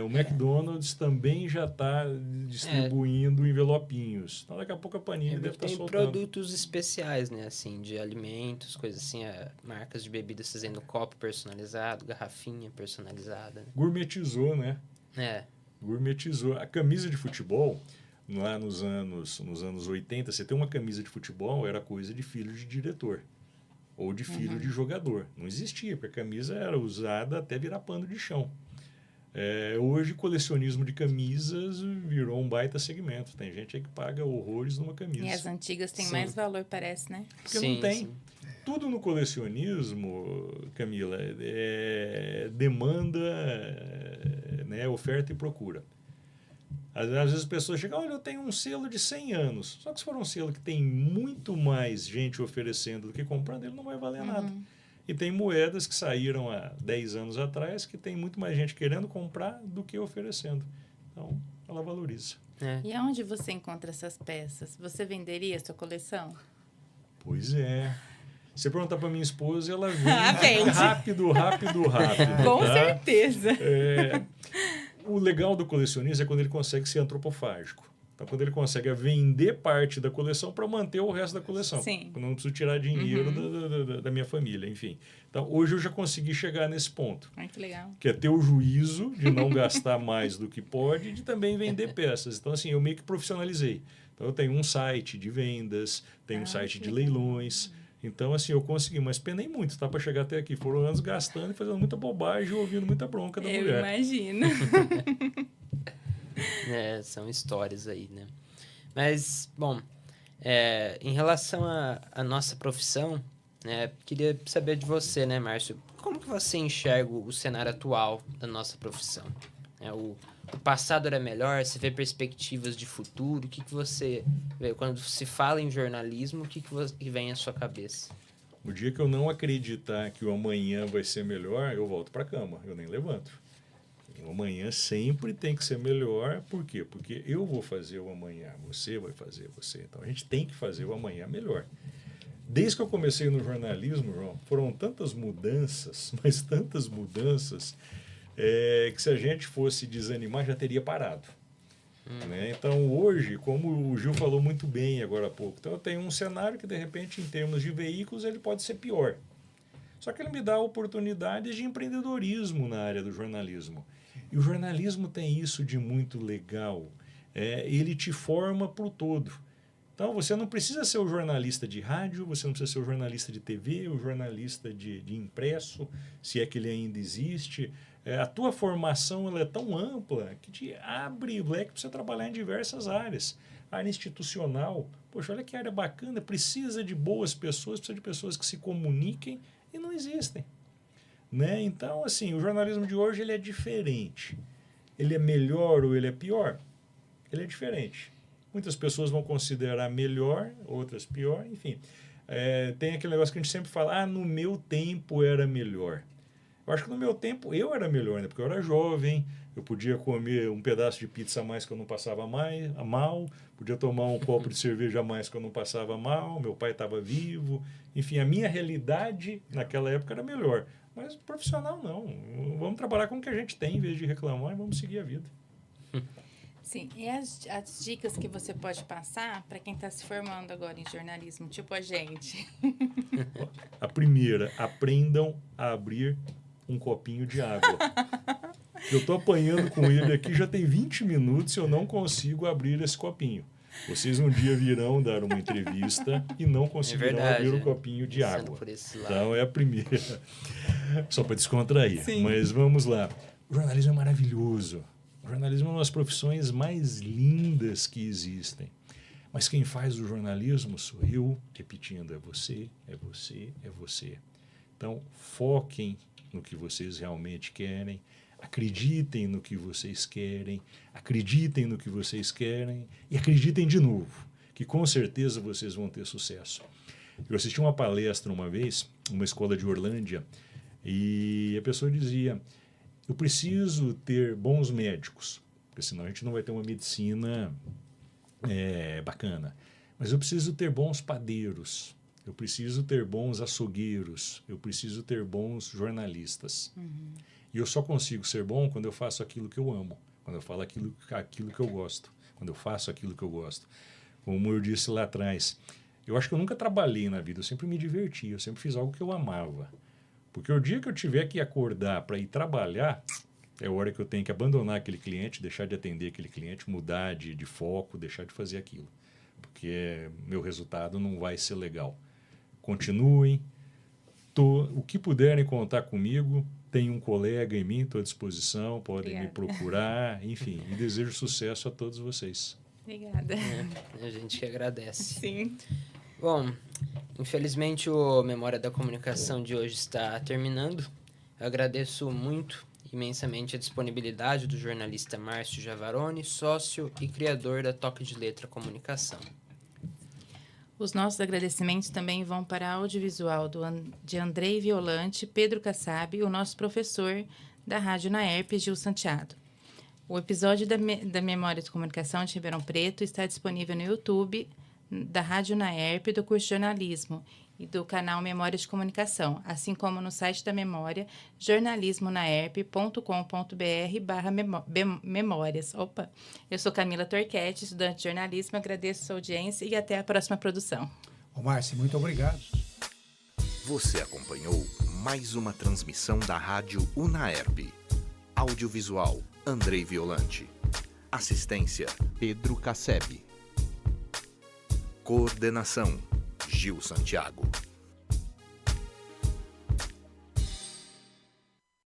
O McDonald's também já está distribuindo envelopinhos. Então, daqui a pouco a Panini deve estar Tem soltando. produtos especiais, né? Assim, de alimentos, coisas assim. Marcas de bebidas fazendo copo personalizado, garrafinha personalizada. Gourmetizou, né? Gourmetizou. A camisa de futebol, lá nos anos 80, você ter uma camisa de futebol era coisa de filho de diretor ou de filho de jogador. Não existia, porque a camisa era usada até virar pano de chão. Hoje, colecionismo de camisas virou um baita segmento. Tem gente aí que paga horrores numa camisa. E as antigas têm Sim. mais valor, parece, né? Porque não tem. Tudo no colecionismo, Camila, demanda, né, oferta e procura. Às vezes as pessoas chegam, olha, eu tenho um selo de 100 anos. Só que se for um selo que tem muito mais gente oferecendo do que comprando, ele não vai valer nada. E tem moedas que saíram há 10 anos atrás que tem muito mais gente querendo comprar do que oferecendo. Então, ela valoriza. E aonde você encontra essas peças? Você venderia a sua coleção? Pois é. Se perguntar para minha esposa, ela Vende. rápido. Com tá? certeza. O legal do colecionista é quando ele consegue ser antropofágico. Então, quando ele consegue vender parte da coleção para manter o resto da coleção. Sim. Eu não preciso tirar dinheiro da minha família, enfim. Então, hoje eu já consegui chegar nesse ponto. Ai, que legal. Que é ter o juízo de não gastar mais do que pode e de também vender peças. Então, assim, eu meio que profissionalizei. Então, eu tenho um site de vendas, tenho um site de leilões. Então, assim, eu consegui, mas penei muito, tá? Para chegar até aqui. Foram anos gastando e fazendo muita bobagem, ouvindo muita bronca da mulher. Eu imagino. São histórias aí, né? Mas, bom, em relação à nossa profissão, né, queria saber de você, né, Márcio? Como que você enxerga o cenário atual da nossa profissão? O passado era melhor? Você vê perspectivas de futuro? O que você vê? Quando se fala em jornalismo, o que vem à sua cabeça? O dia que eu não acreditar que o amanhã vai ser melhor, eu volto para a cama, eu nem levanto. O amanhã sempre tem que ser melhor. Por quê? Porque eu vou fazer o amanhã, você vai fazer você. Então, a gente tem que fazer o amanhã melhor. Desde que eu comecei no jornalismo, João, foram tantas mudanças, mas tantas mudanças, que se a gente fosse desanimar, já teria parado. Né? Então, hoje, como o Gil falou muito bem agora há pouco, então eu tenho um cenário que, de repente, em termos de veículos, ele pode ser pior. Só que ele me dá oportunidades de empreendedorismo na área do jornalismo. E o jornalismo tem isso de muito legal. Ele te forma para o todo. Então, você não precisa ser o jornalista de rádio, você não precisa ser o jornalista de TV, o jornalista de impresso, se é que ele ainda existe. A tua formação ela é tão ampla que te abre o leque para você trabalhar em diversas áreas. A área institucional, poxa, olha que área bacana, precisa de boas pessoas, precisa de pessoas que se comuniquem e não existem. Né? Então, assim, o jornalismo de hoje ele é diferente. Ele é melhor ou ele é pior? Ele é diferente. Muitas pessoas vão considerar melhor, outras pior, enfim. Tem aquele negócio que a gente sempre fala, no meu tempo era melhor. Eu acho que no meu tempo eu era melhor, né? Porque eu era jovem, eu podia comer um pedaço de pizza a mais que eu não passava mal, podia tomar um copo de cerveja a mais que eu não passava mal, meu pai estava vivo. Enfim, a minha realidade naquela época era melhor. Mas profissional não. Vamos trabalhar com o que a gente tem em vez de reclamar e vamos seguir a vida. Sim, e as dicas que você pode passar para quem está se formando agora em jornalismo, tipo a gente? A primeira, aprendam a abrir um copinho de água. Eu estou apanhando com ele aqui, já tem 20 minutos e eu não consigo abrir esse copinho. Vocês um dia virão dar uma entrevista e não conseguirão abrir um copinho de água. Então é a primeira. Só para descontrair. Sim. Mas vamos lá. O jornalismo é maravilhoso. O jornalismo é uma das profissões mais lindas que existem. Mas quem faz o jornalismo sou eu, repetindo, é você, é você, é você. Então, foquem no que vocês realmente querem, acreditem no que vocês querem, acreditem no que vocês querem e acreditem de novo, que com certeza vocês vão ter sucesso. Eu assisti uma palestra uma vez, numa escola de Orlândia, e a pessoa dizia: eu preciso ter bons médicos, porque senão a gente não vai ter uma medicina bacana. Mas eu preciso ter bons padeiros, eu preciso ter bons açougueiros, eu preciso ter bons jornalistas. Uhum. E eu só consigo ser bom quando eu faço aquilo que eu amo, quando eu falo aquilo que eu gosto, quando eu faço aquilo que eu gosto. Como eu disse lá atrás, eu acho que eu nunca trabalhei na vida, eu sempre me diverti, eu sempre fiz algo que eu amava. Porque o dia que eu tiver que acordar para ir trabalhar, é a hora que eu tenho que abandonar aquele cliente, deixar de atender aquele cliente, mudar de foco, deixar de fazer aquilo. Porque meu resultado não vai ser legal. Continuem. O que puderem contar comigo, tem um colega em mim, estou à disposição, podem me procurar. Enfim, e desejo sucesso a todos vocês. Obrigada. A gente que agradece. Sim. Bom, infelizmente o Memória da Comunicação de hoje está terminando. Eu agradeço muito, imensamente, a disponibilidade do jornalista Márcio Javaroni, sócio e criador da Toque de Letra Comunicação. Os nossos agradecimentos também vão para a audiovisual de Andrei Violante, Pedro Kassab e o nosso professor da Rádio Naerp, Gil Santiago. O episódio da Memória de Comunicação de Ribeirão Preto está disponível no YouTube da Rádio Naerp, do curso de jornalismo e do canal Memória de Comunicação, assim como no site da Memória, jornalismonaerp.com.br/memórias. Opa! Eu sou Camila Torquete, estudante de jornalismo, agradeço a sua audiência e até a próxima produção. Ô, Márcio, muito obrigado. Você acompanhou mais uma transmissão da Rádio Unaerp. Audiovisual, Andrei Violante. Assistência, Pedro Kassab. Coordenação, Gil Santiago.